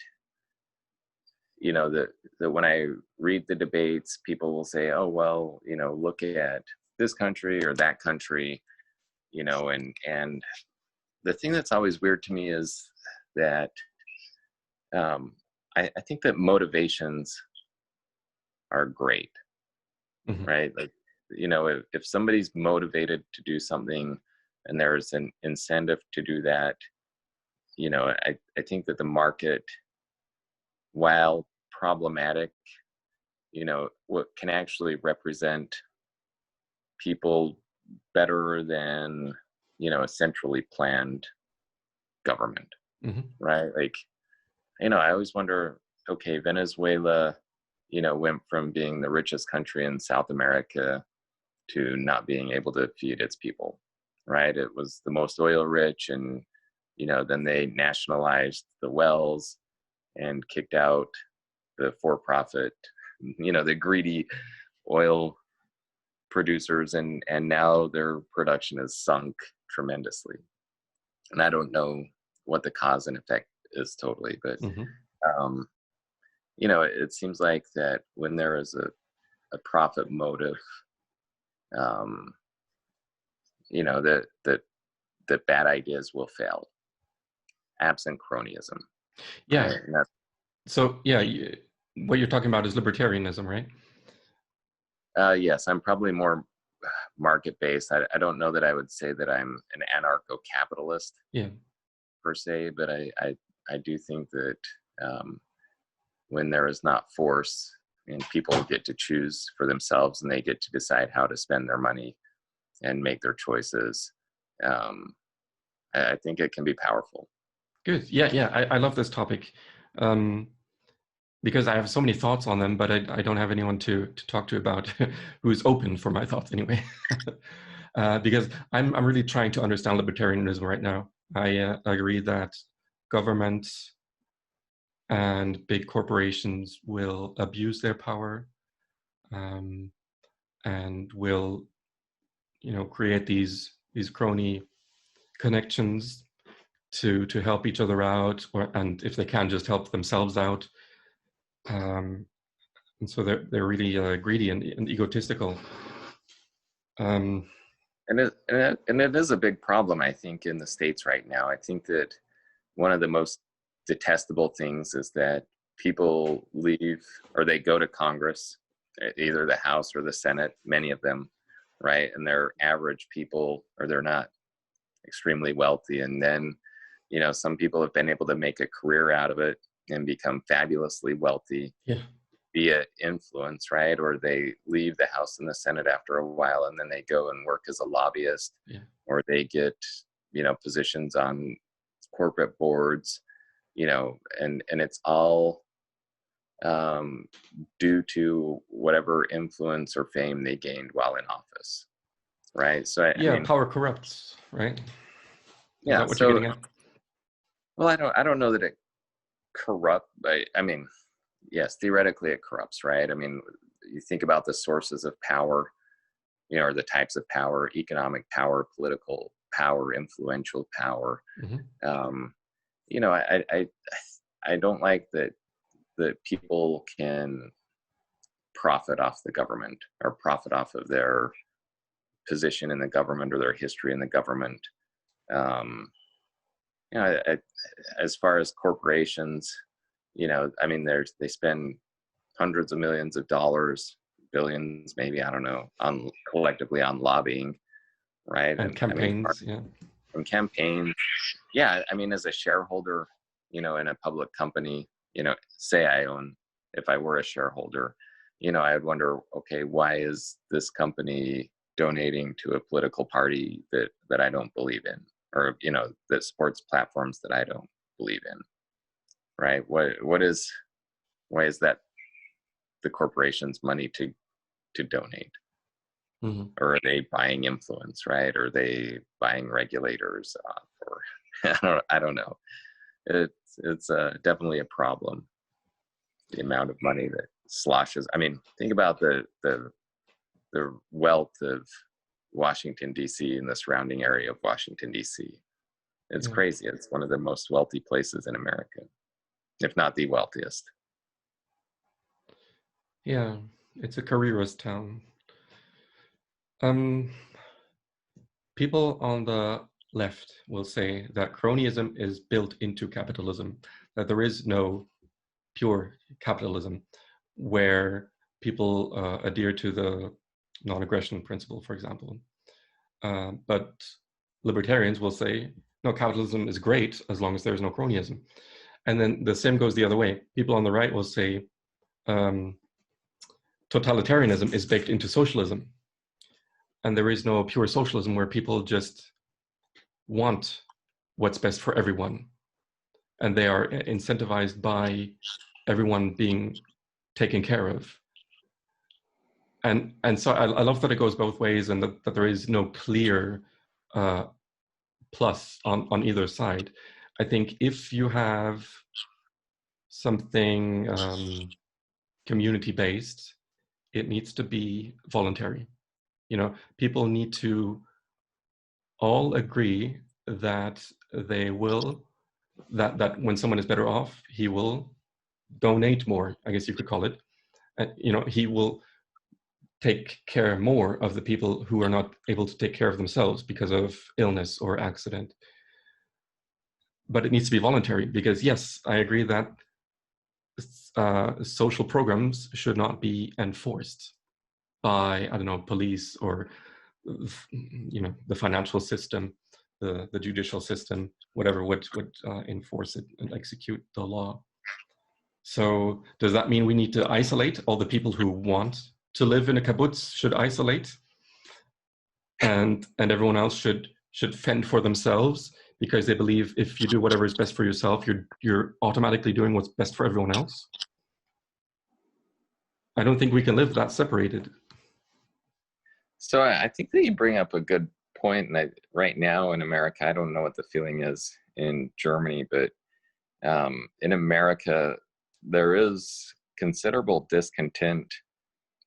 you know, that when I read the debates, people will say, oh, well, you know, look at this country or that country, you know, and the thing that's always weird to me is that I think that motivations are great, right? Like, you know, if somebody's motivated to do something and there's an incentive to do that, you know, I think that the market, while problematic, you know, what can actually represent people better than, you know, a centrally planned government, right? Like, you know, I always wonder, okay, Venezuela, you know, went from being the richest country in South America to not being able to feed its people, right? It was the most oil rich, and, you know, then they nationalized the wells and kicked out the for-profit, you know, the greedy oil producers, and now their production has sunk tremendously. And I don't know what the cause and effect is totally, but you know, it seems like that when there is a profit motive, you know, that bad ideas will fail, absent cronyism. Yeah. Right? So yeah, what you're talking about is libertarianism, right? Yes, I'm probably more market-based. I don't know that I would say that I'm an anarcho-capitalist, per se, but I do think that when there is not force and people get to choose for themselves and they get to decide how to spend their money and make their choices, I think it can be powerful. Good. Yeah. I love this topic because I have so many thoughts on them, but I don't have anyone to talk to about who's open for my thoughts anyway. Because I'm really trying to understand libertarianism right now. I agree that governments and big corporations will abuse their power and will, create these crony connections to help each other out, and if they can, just help themselves out. And so they're really greedy and egotistical. And it is a big problem, I think, in the States right now. I think that one of the most detestable things is that people leave, or they go to Congress, either the House or the Senate, many of them, right? And they're average people, or they're not extremely wealthy. And then, some people have been able to make a career out of it and become fabulously wealthy via influence, right? Or they leave the House and the Senate after a while, and then they go and work as a lobbyist, or they get, positions on corporate boards, and it's all due to whatever influence or fame they gained while in office, right? So I mean, power corrupts, right? Is that what you're getting at? Well, I don't know that it corrupt. I mean, yes, theoretically it corrupts, right? I mean, you think about the sources of power, or the types of power: economic power, political power, influential power. I don't like that people can profit off the government, or profit off of their position in the government or their history in the government. As far as corporations, I mean, they spend hundreds of millions of dollars, billions, maybe, I don't know, collectively on lobbying, right? And campaigns, and campaigns. Yeah, I mean, as a shareholder, in a public company, say if I were a shareholder, I would wonder, okay, why is this company donating to a political party that I don't believe in, or, that supports platforms that I don't believe in, right? Why is that the corporation's money to donate? Or are they buying influence, right? Or are they buying regulators or I don't know. It's definitely a problem, the amount of money that sloshes. I mean, think about the wealth of Washington, D.C. and the surrounding area of Washington, D.C. It's crazy. It's one of the most wealthy places in America, if not the wealthiest. Yeah, it's a careerist town. People on the left will say that cronyism is built into capitalism, that there is no pure capitalism where people adhere to the non-aggression principle, for example. But libertarians will say, no, capitalism is great as long as there's no cronyism. And then the same goes the other way. People on the right will say totalitarianism is baked into socialism. And there is no pure socialism where people just want what's best for everyone. And they are incentivized by everyone being taken care of. And so I love that it goes both ways, and that there is no clear plus on either side. I think if you have something community-based, it needs to be voluntary. People need to all agree that they will, that when someone is better off, he will donate more, I guess you could call it. He will take care more of the people who are not able to take care of themselves because of illness or accident. But it needs to be voluntary, because yes, I agree that social programs should not be enforced by, I don't know, police or, the financial system, the judicial system, whatever would enforce it and execute the law. So does that mean we need to isolate all the people who want to live in a kibbutz should isolate, and everyone else should fend for themselves because they believe if you do whatever is best for yourself, you're automatically doing what's best for everyone else. I don't think we can live that separated. So I think that you bring up a good point. And right now in America, I don't know what the feeling is in Germany, but in America, there is considerable discontent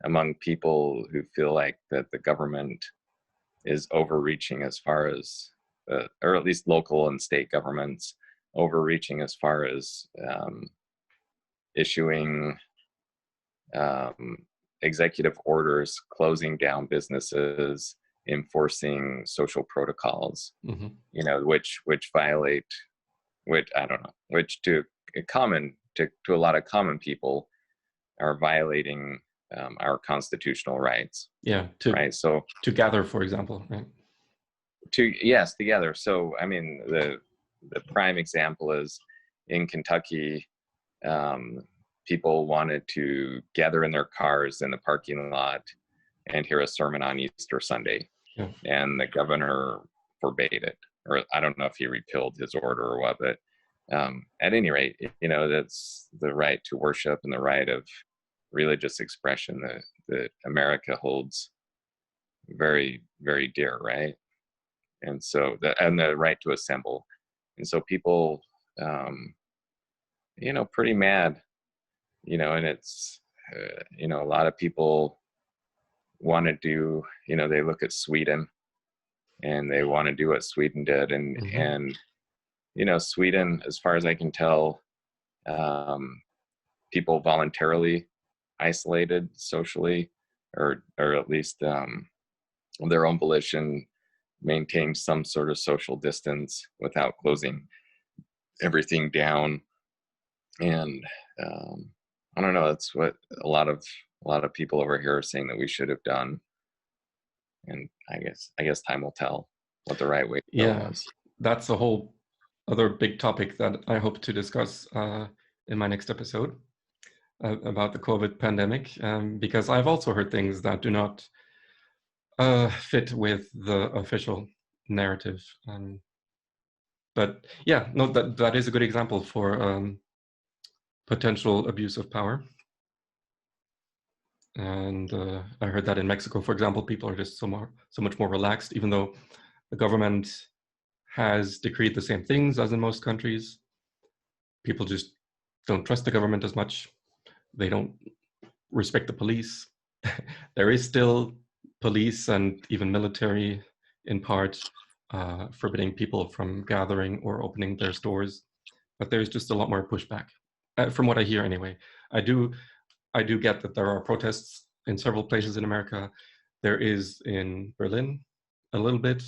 among people who feel like that the government is overreaching as far as, or at least local and state governments overreaching as far as issuing executive orders, closing down businesses, enforcing social protocols, Mm-hmm. you know, which violate, which I don't know, which to a lot of common people are violating our constitutional rights. Yeah, right. So to gather, for example, right? Together. So I mean, the prime example is in Kentucky. People wanted to gather in their cars in the parking lot and hear a sermon on Easter Sunday, Yeah. and the governor forbade it, or I don't know if he repealed his order or what, but at any rate, you know, that's the right to worship and the right of religious expression that America holds very, very dear, right? And so the right to assemble. And so people, you know, pretty mad, you know, and it's, you know, a lot of people want to do, you know, they look at Sweden and they want to do what Sweden did. And, Mm-hmm. and, you know, Sweden, as far as I can tell, people voluntarily isolated socially, or at least their own volition, maintained some sort of social distance without closing everything down. And I don't know, that's what a lot of people over here are saying that we should have done. And I guess time will tell what the right way to go was. That's a whole other big topic that I hope to discuss in my next episode about the COVID pandemic, because I've also heard things that do not fit with the official narrative. But yeah, no, that is a good example for potential abuse of power. And I heard that in Mexico, for example, people are just so much more relaxed, even though the government has decreed the same things as in most countries. People just don't trust the government as much. They don't respect the police. There is still police and even military in part forbidding people from gathering or opening their stores, but there's just a lot more pushback, from what I hear anyway. I do get that there are protests in several places in America. There is in Berlin a little bit,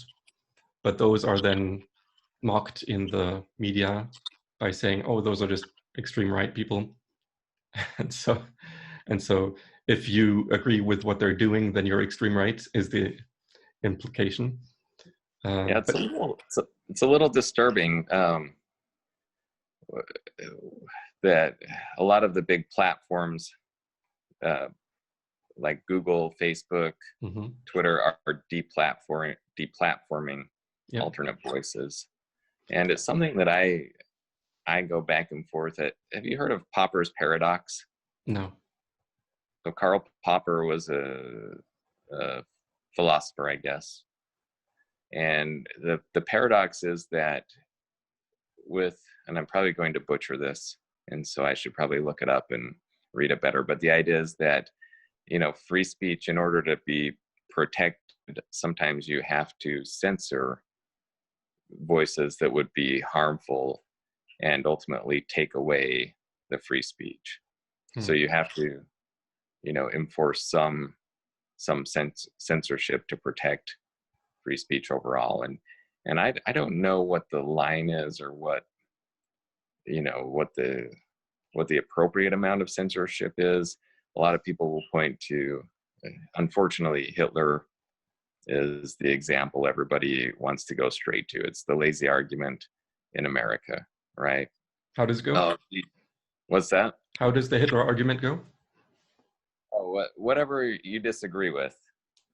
but those are then mocked in the media by saying, oh, those are just extreme right people. And so if you agree with what they're doing, then you're extreme right, is the implication. Yeah, it's a little disturbing that a lot of the big platforms like Google, Facebook, mm-hmm. Twitter are deplatforming Yep. alternate voices. And it's something that I go back and forth at. Have you heard of Popper's paradox? No. So Karl Popper was a philosopher, I guess. And the paradox is that and I'm probably going to butcher this, and so I should probably look it up and read it better. But the idea is that, you know, free speech, in order to be protected, sometimes you have to censor voices that would be harmful and ultimately take away the free speech. So you have to, you know, enforce some censorship to protect free speech overall. And I don't know what the line is, or what, you know, what the appropriate amount of censorship is. A lot of people will point to, unfortunately, Hitler is the example everybody wants to go straight to. It's the lazy argument in America, right? How does it go? What's that? How does the Hitler argument go? Oh, whatever you disagree with,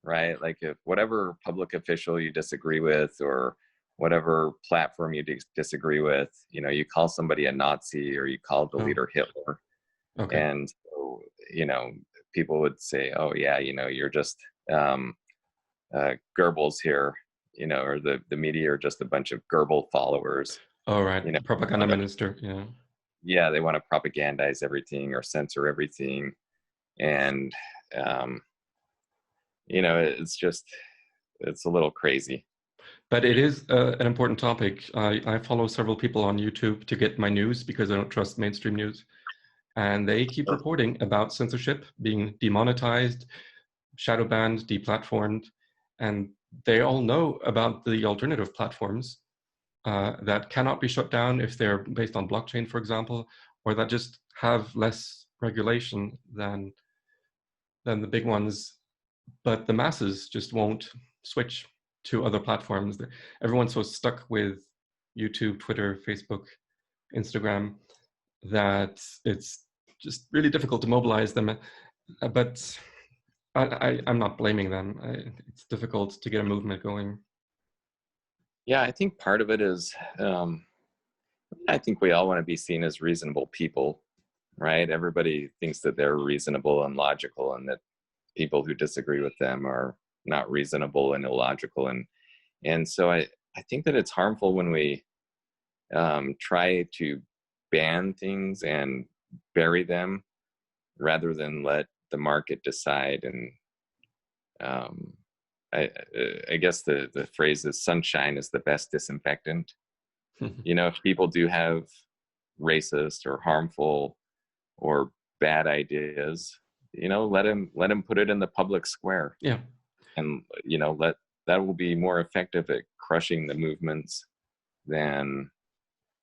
right? Like if whatever public official you disagree with, or whatever platform you disagree with, you know, you call somebody a Nazi or you call the Oh, leader Hitler. okay. And so, you know, people would say, oh yeah, you know, you're just Goebbels here, you know, or the media are just a bunch of Goebbels followers. All right. You know, Propaganda minister. Yeah. yeah, they want to propagandize everything or censor everything. And, you know, it's a little crazy. But it is an important topic. I follow several people on YouTube to get my news because I don't trust mainstream news. And they keep reporting about censorship being demonetized, shadow banned, deplatformed. And they all know about the alternative platforms that cannot be shut down if they're based on blockchain, for example, or that just have less regulation than the big ones. But the masses just won't switch to other platforms. Everyone's so stuck with YouTube, Twitter, Facebook, Instagram that it's just really difficult to mobilize them. But I'm not blaming them. It's difficult to get a movement going. Yeah, I think part of it is, I think we all want to be seen as reasonable people, right? Everybody thinks that they're reasonable and logical, and that people who disagree with them are not reasonable and illogical. And so I think that it's harmful when we try to ban things and bury them rather than let the market decide. And I guess the phrase is sunshine is the best disinfectant. You know, if people do have racist or harmful or bad ideas, you know, let them put it in the public square. Yeah. And, you know, that will be more effective at crushing the movements than,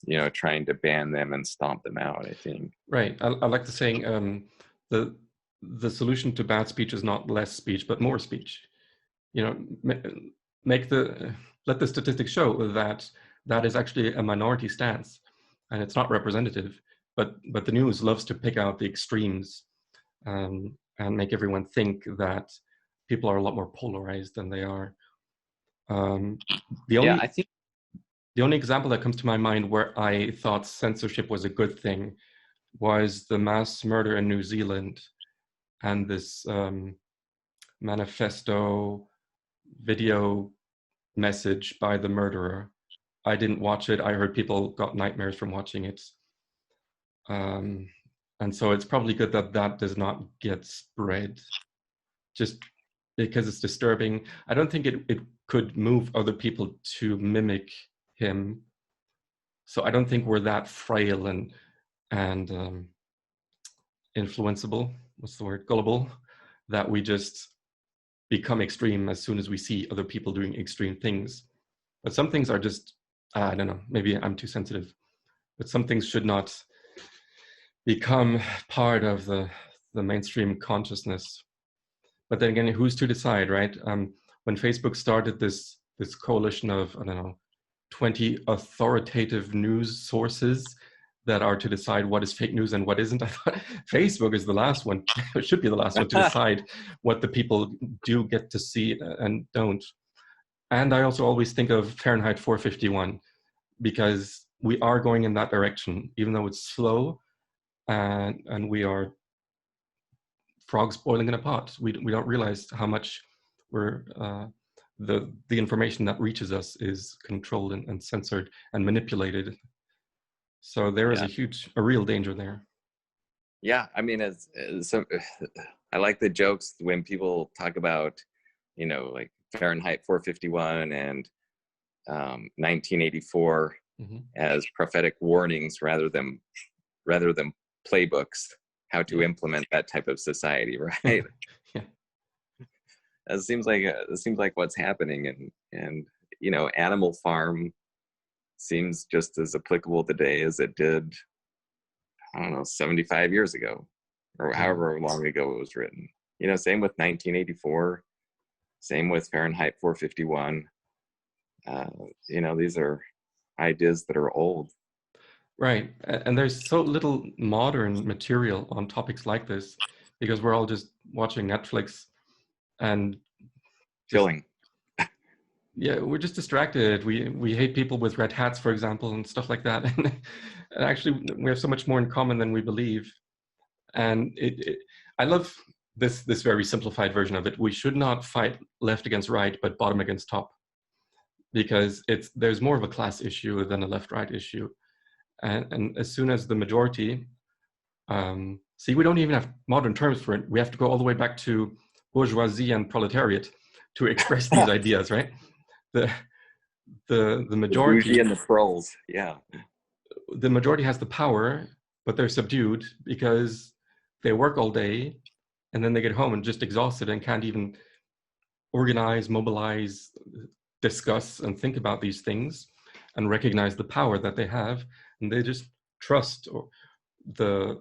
you know, trying to ban them and stomp them out, I think. Right. I like the saying, the solution to bad speech is not less speech, but more speech. You know, let the statistics show that that is actually a minority stance, and it's not representative. But the news loves to pick out the extremes, and make everyone think that people are a lot more polarized than they are. I think the only example that comes to my mind where I thought censorship was a good thing was the mass murder in New Zealand and this manifesto video message by the murderer. I didn't watch it. I heard people got nightmares from watching it. And so it's probably good that that does not get spread, just because it's disturbing. I don't think it could move other people to mimic him. So I don't think we're that frail and influenceable, what's the word, gullible, that we just become extreme as soon as we see other people doing extreme things. But some things are just, I don't know, maybe I'm too sensitive, but some things should not become part of the mainstream consciousness. But then again, who's to decide, right? When Facebook started this coalition of, I don't know, 20 authoritative news sources that are to decide what is fake news and what isn't, I thought Facebook is the last one, it should be the last one to decide what the people do get to see and don't. And I also always think of Fahrenheit 451, because we are going in that direction, even though it's slow, and we are frogs boiling in a pot. We don't realize how much we're the information that reaches us is controlled and censored and manipulated. So there is a real danger there. Yeah, I mean, I like the jokes when people talk about, you know, like Fahrenheit 451 and 1984 as prophetic warnings rather than playbooks, how to implement that type of society, right? Yeah. It seems like what's happening, and you know, Animal Farm seems just as applicable today as it did, I don't know, 75 years ago, or however long ago it was written. You know, same with 1984, same with Fahrenheit 451. You know, these are ideas that are old. Right. And there's so little modern material on topics like this, because we're all just watching Netflix and Chilling. Yeah, we're just distracted. We hate people with red hats, for example, and stuff like that. And actually, we have so much more in common than we believe. And I love this very simplified version of it. We should not fight left against right, but bottom against top, because there's more of a class issue than a left-right issue. And as soon as the majority, see, we don't even have modern terms for it. We have to go all the way back to bourgeoisie and proletariat to express these ideas, right? The the The bougie majority, and the proles, yeah. the majority has the power, but they're subdued because they work all day and then they get home and just exhausted and can't even organize, mobilize, discuss, and think about these things and recognize the power that they have. And they just trust the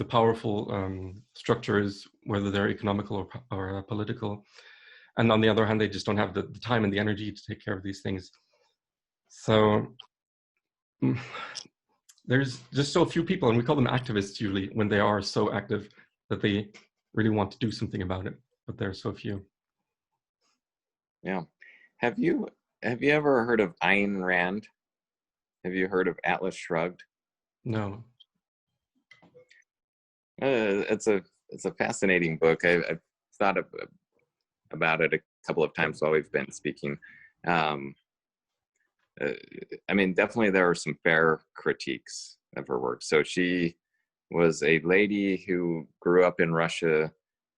powerful structures, whether they're economical or political. And on the other hand, they just don't have the time and the energy to take care of these things. So there's just so few people, and we call them activists usually when they are so active that they really want to do something about it, but there are so few. Yeah. Have you ever heard of Ayn Rand? Have you heard of Atlas Shrugged? No. It's a fascinating book. I've thought about it a couple of times while we've been speaking. I mean, definitely there are some fair critiques of her work. So she was a lady who grew up in Russia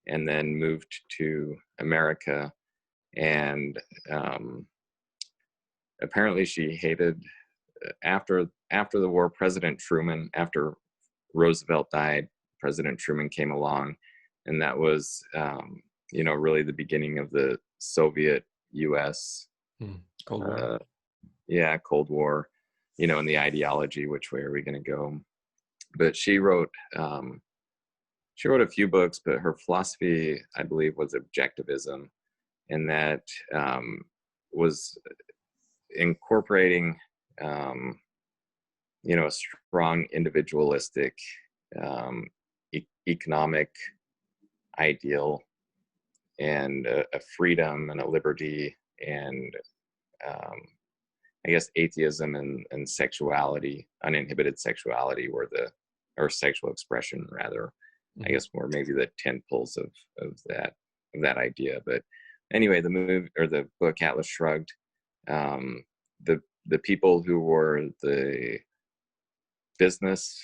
and then moved to America. And apparently she hated, after the war, President Truman, after Roosevelt died, President Truman came along. And that was, really the beginning of the Soviet U.S. Cold War. Cold War, and the ideology, which way are we going to go? But she wrote a few books, but her philosophy, I believe, was objectivism, and that was incorporating, a strong individualistic economic ideal, and a freedom and a liberty, and I guess atheism and sexuality, uninhibited sexuality, or sexual expression rather, I guess more maybe the tentpoles of that idea. But anyway, the book Atlas Shrugged, the people who were the business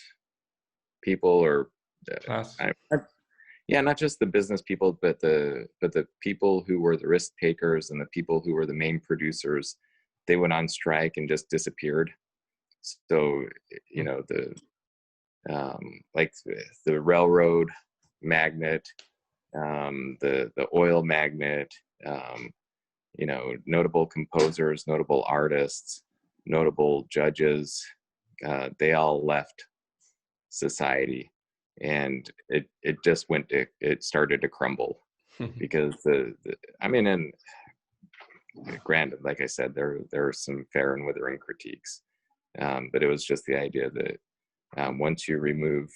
people, or Class. not just the business people, but the people who were the risk takers and the people who were the main producers, they went on strike and just disappeared. So, like the railroad magnate, the oil magnate, notable composers, notable artists, notable judges, they all left society, and it just it started to crumble because and granted, like I said, there are some fair and withering critiques, but it was just the idea that once you remove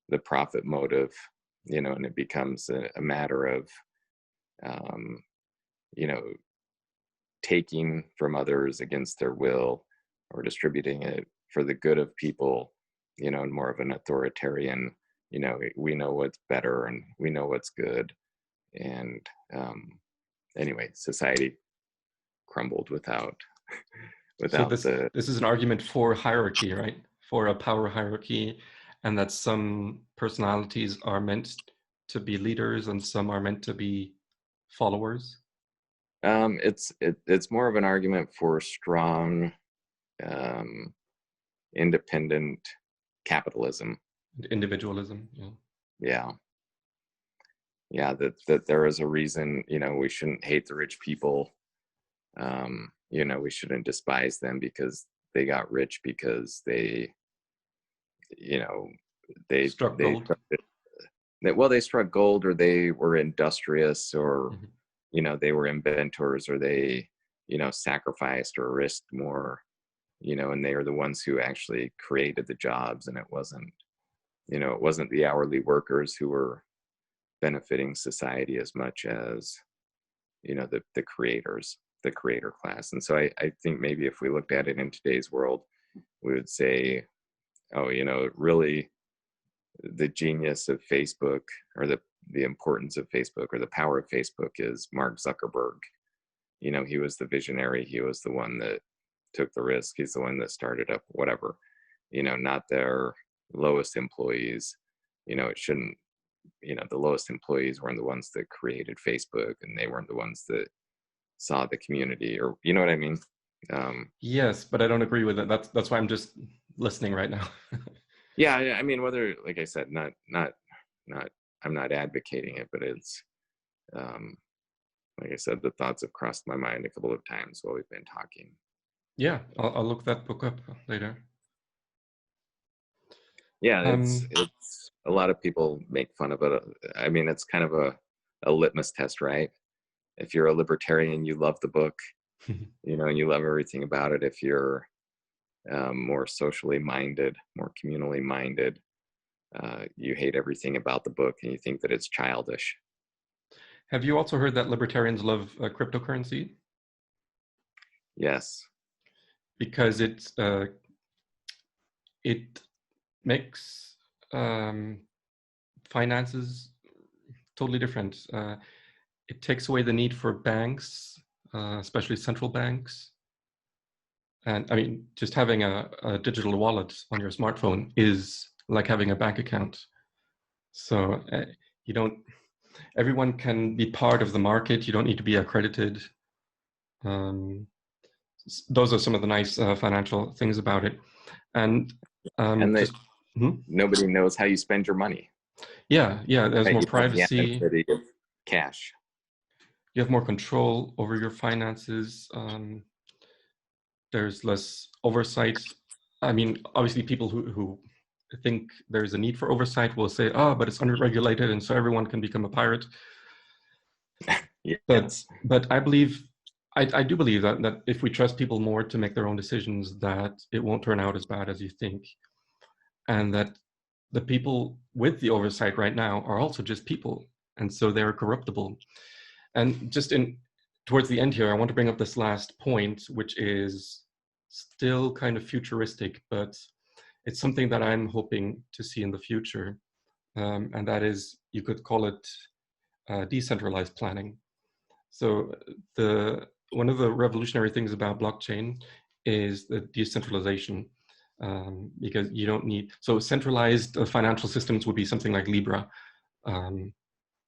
the profit motive, and it becomes a matter of taking from others against their will, or distributing it for the good of people, and more of an authoritarian, we know what's better and we know what's good. And anyway, society crumbled without So this is an argument for hierarchy, right? For a power hierarchy, and that some personalities are meant to be leaders and some are meant to be followers. It's more of an argument for strong, independent capitalism, individualism. That there is a reason, we shouldn't hate the rich people. We shouldn't despise them because they got rich because they struck gold. They struck gold, or they were industrious, or they were inventors, or they sacrificed or risked more, and they are the ones who actually created the jobs, and it wasn't the hourly workers who were benefiting society as much as the creators. the creator class. And so I think maybe if we looked at it in today's world, we would say, oh, really the genius of Facebook, or the importance of Facebook, or the power of Facebook is Mark Zuckerberg. He was the visionary. He was the one that took the risk. He's the one that started up whatever, not their lowest employees. It shouldn't, the lowest employees weren't the ones that created Facebook, and they weren't the ones that saw the community, or you know what I mean? Yes, but I don't agree with it. That's why I'm just listening right now. Yeah, I mean, whether, like I said, not, I'm not advocating it, but it's, like I said, the thoughts have crossed my mind a couple of times while we've been talking. Yeah, I'll look that book up later. Yeah, it's a lot of people make fun of it. I mean, it's kind of a litmus test, right? If you're a libertarian, you love the book, and you love everything about it. If you're more socially minded, more communally minded, you hate everything about the book, and you think that it's childish. Have you also heard that libertarians love cryptocurrency? Yes. Because it makes finances totally different. It takes away the need for banks, especially central banks. And I mean, just having a digital wallet on your smartphone is like having a bank account. So everyone can be part of the market. You don't need to be accredited. Those are some of the nice financial things about it. And nobody knows how you spend your money. Yeah, there's more privacy. Cash. You have more control over your finances. There's less oversight. I mean, obviously people who think there's a need for oversight will say, oh, but it's unregulated and so everyone can become a pirate. Yes. But I do believe that if we trust people more to make their own decisions, that it won't turn out as bad as you think. And that the people with the oversight right now are also just people. And so they're corruptible. And just towards the end here, I want to bring up this last point, which is still kind of futuristic, but it's something that I'm hoping to see in the future. And that is, you could call it decentralized planning. So one of the revolutionary things about blockchain is the decentralization, because you don't need, so centralized financial systems would be something like Libra,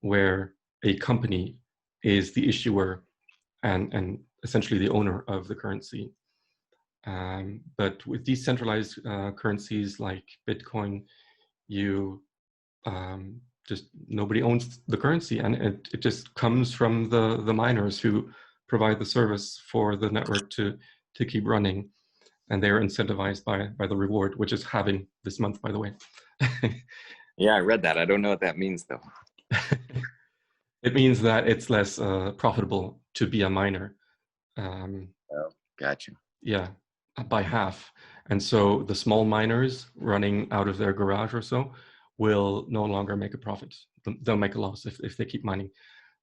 where a company is the issuer and essentially the owner of the currency. But with decentralized currencies like Bitcoin, just nobody owns the currency, and it just comes from the miners who provide the service for the network to keep running, and they're incentivized by the reward, which is halving this month, by the way. Yeah, I read that. I don't know what that means though. It means that it's less profitable to be a miner. Oh, gotcha. Yeah, by half. And so the small miners running out of their garage or so will no longer make a profit. They'll make a loss if they keep mining.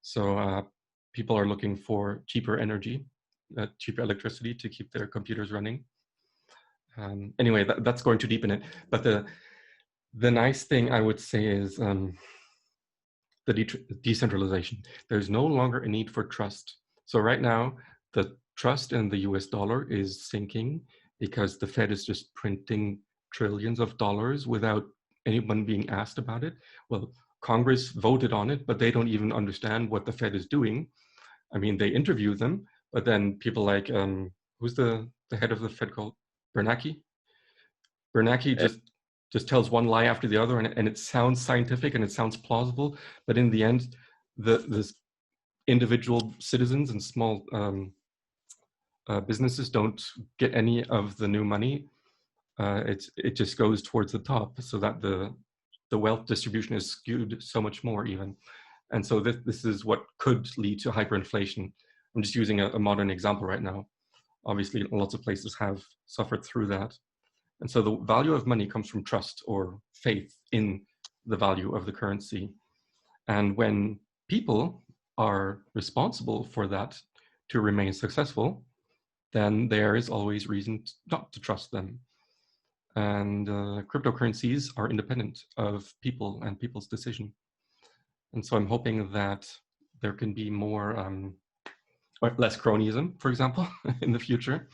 So people are looking for cheaper energy, cheaper electricity to keep their computers running. Anyway, that's going too deep in it. But the nice thing I would say is the decentralization. There's no longer a need for trust. So right now, the trust in the US dollar is sinking because the Fed is just printing trillions of dollars without anyone being asked about it. Well, Congress voted on it, but they don't even understand what the Fed is doing. I mean, they interview them, but then people like, who's the head of the Fed called? Bernanke? Bernanke just tells one lie after the other, and it sounds scientific and it sounds plausible, but in the end, the individual citizens and small businesses don't get any of the new money. It just goes towards the top, so that the wealth distribution is skewed so much more even. And so this is what could lead to hyperinflation. I'm just using a modern example right now. Obviously, lots of places have suffered through that. And so the value of money comes from trust or faith in the value of the currency. And when people are responsible for that, to remain successful, then there is always reason not to trust them. And cryptocurrencies are independent of people and people's decision. And so I'm hoping that there can be more or less cronyism, for example, in the future.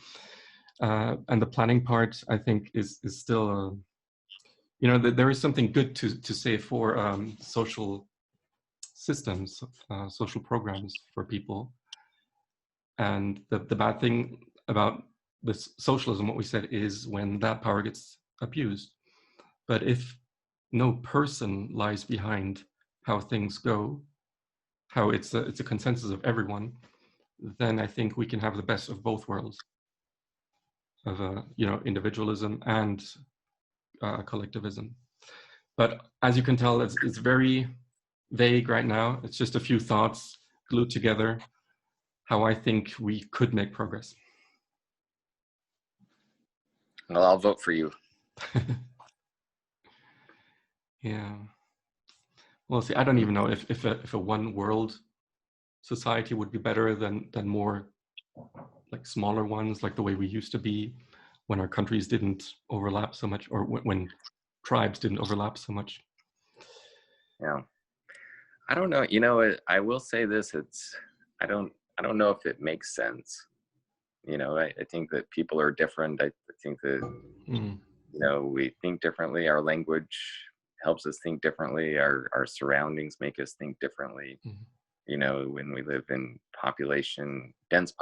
And the planning part, I think, is still, there is something good to say for social systems, social programs for people. And the bad thing about this socialism, what we said, is when that power gets abused. But if no person lies behind how things go, how it's a consensus of everyone, then I think we can have the best of both worlds, of individualism and collectivism. But as you can tell, it's very vague right now. It's just a few thoughts glued together, how I think we could make progress. Well, I'll vote for you. Yeah. Well, see, I don't even know if a one world society would be better than more like smaller ones, like the way we used to be when our countries didn't overlap so much, or when tribes didn't overlap so much. Yeah. I don't know. I will say this. I don't know if it makes sense. I think that people are different. I think that, we think differently. Our language helps us think differently. Our surroundings make us think differently. When we live in densely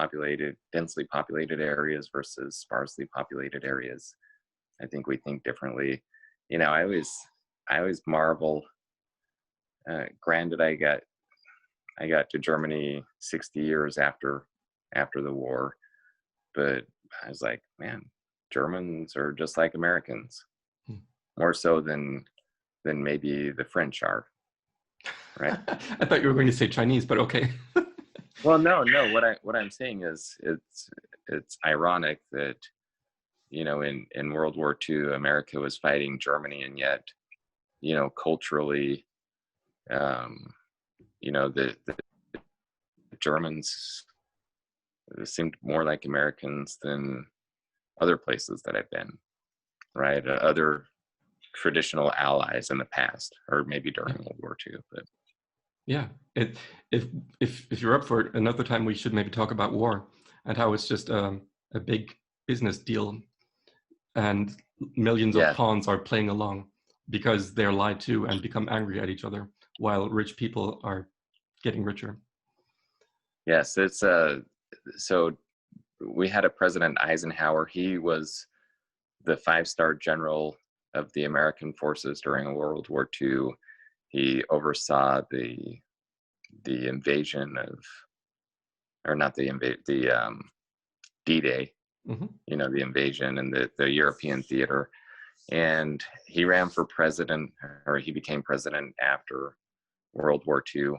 populated areas versus sparsely populated areas, I think we think differently. I always marvel. Granted, I got to Germany 60 years after the war, but I was like, man, Germans are just like Americans, more so than maybe the French are. Right. I thought you were going to say Chinese, but okay. Well, no. What I'm saying is it's ironic that in World War II, America was fighting Germany, and yet culturally, the Germans seemed more like Americans than other places that I've been. Right, other traditional allies in the past, or maybe during World War II, but. Yeah, if you're up for it, another time we should maybe talk about war and how it's just a big business deal, and millions of pawns are playing along because they're lied to and become angry at each other, while rich people are getting richer. Yes, it's so we had a President Eisenhower. He was the 5-star general of the American forces during World War II. He oversaw the invasion of, or not the D-Day, the invasion and the European theater. And he ran for president, or he became president after World War II.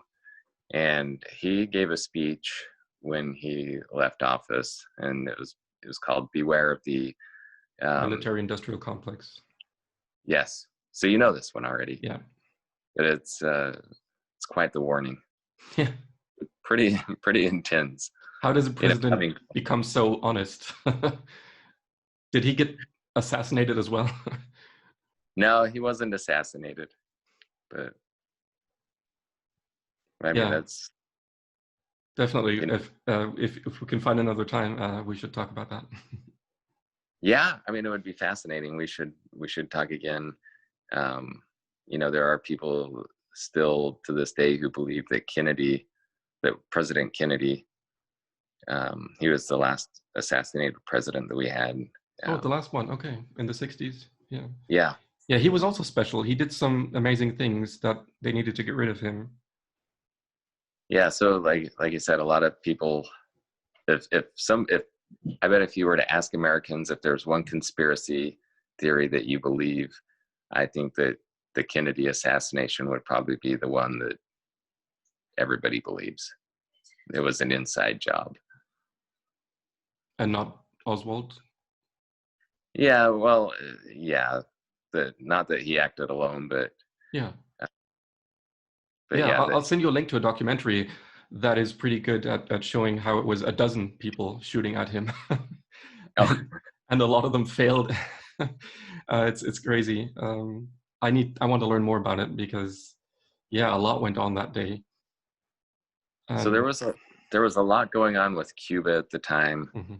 And he gave a speech when he left office, and it was called "Beware of the Military-industrial complex." Yes. So you know this one already. Yeah. But it's quite the warning. Yeah. Pretty intense. How does a president become so honest? Did he get assassinated as well? No, he wasn't assassinated. But I mean, that's definitely. If we can find another time, we should talk about that. Yeah, I mean, it would be fascinating. We should talk again. There are people still to this day who believe that President Kennedy, he was the last assassinated president that we had. The last one. Okay, in the 60s. Yeah. Yeah. Yeah, he was also special. He did some amazing things that they needed to get rid of him. Yeah. So, like you said, a lot of people, if I bet if you were to ask Americans if there's one conspiracy theory that you believe, I think that the Kennedy assassination would probably be the one that everybody believes. It was an inside job. And not Oswald? Yeah, well, yeah. Not that he acted alone, but... Yeah. But I'll send you a link to a documentary that is pretty good at showing how it was a dozen people shooting at him. Oh, And a lot of them failed. It's crazy. I want to learn more about it because, yeah, a lot went on that day. so there was a lot going on with Cuba at the time, Mm-hmm.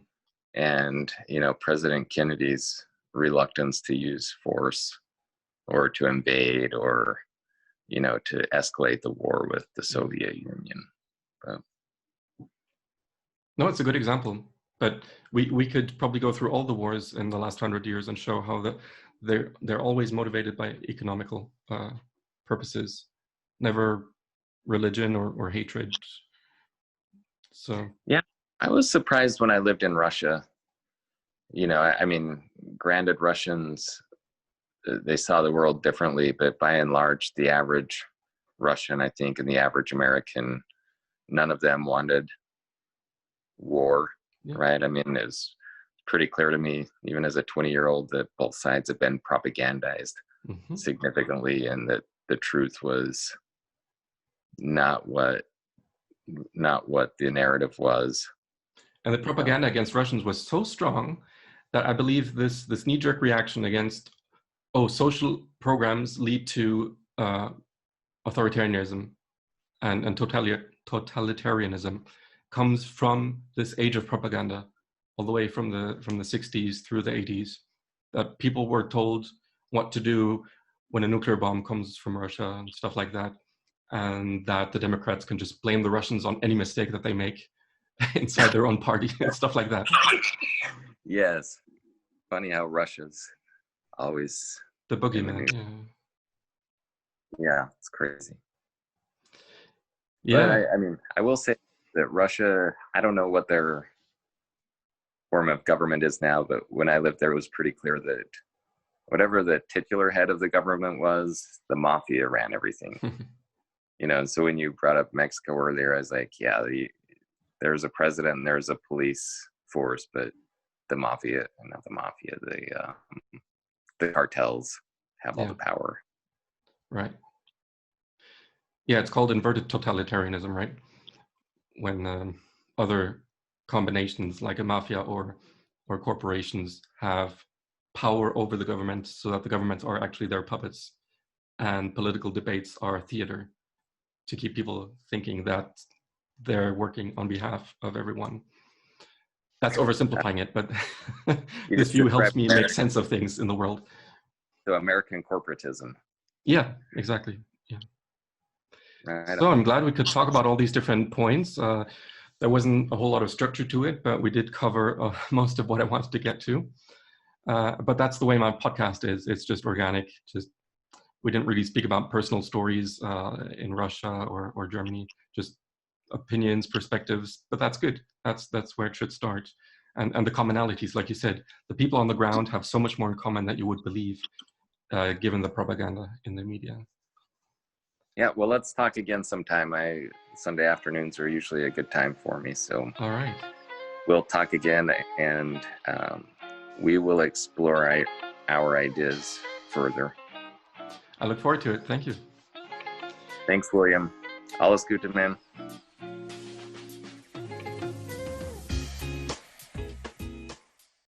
and President Kennedy's reluctance to use force or to invade or to escalate the war with the Soviet Union. But, No, it's a good example. But we could probably go through all the wars in the last 100 years and show how they're always motivated by economical purposes, never religion or hatred. So yeah, I was surprised when I lived in Russia. I mean, granted, Russians, they saw the world differently, but by and large, the average Russian, I think, and the average American, none of them wanted war, yeah. right? I mean, it's pretty clear to me, even as a 20-year-old, that both sides have been propagandized Mm-hmm. significantly, and that the truth was not what the narrative was. And the propaganda against Russians was so strong that I believe this knee-jerk reaction against, social programs lead to authoritarianism and totalitarianism comes from this age of propaganda, all the way from the 60s through the 80s, that people were told what to do when a nuclear bomb comes from Russia and stuff like that, and that the Democrats can just blame the Russians on any mistake that they make inside their own party and stuff like that. Yes. Funny how Russia's always The boogeyman. Yeah, it's crazy. Yeah. But I mean, I will say that Russia, I don't know what their form of government is now, but when I lived there, it was pretty clear that whatever the titular head of the government was, the mafia ran everything. And so when you brought up Mexico earlier, I was like, yeah, there's a president and there's a police force, but the mafia, not the mafia, the cartels have all the power. Right. Yeah, it's called inverted totalitarianism, right? When other combinations like a mafia or corporations have power over the government, so that the governments are actually their puppets, and political debates are theater to keep people thinking that they're working on behalf of everyone. That's oversimplifying it, but this view helps me make sense of things in the world. So American corporatism. Yeah, exactly. Yeah. Right. So I'm glad we could talk about all these different points. There wasn't a whole lot of structure to it, but we did cover most of what I wanted to get to. But that's the way my podcast is. It's just organic. We didn't really speak about personal stories in Russia or Germany, just opinions, perspectives, but that's good. That's where it should start. And the commonalities, like you said, the people on the ground have so much more in common than you would believe, given the propaganda in the media. Yeah, well, let's talk again sometime. Sunday afternoons are usually a good time for me, so all right, we'll talk again, and we will explore our ideas further. I look forward to it. Thank you. Thanks, William. Alles Gute, man.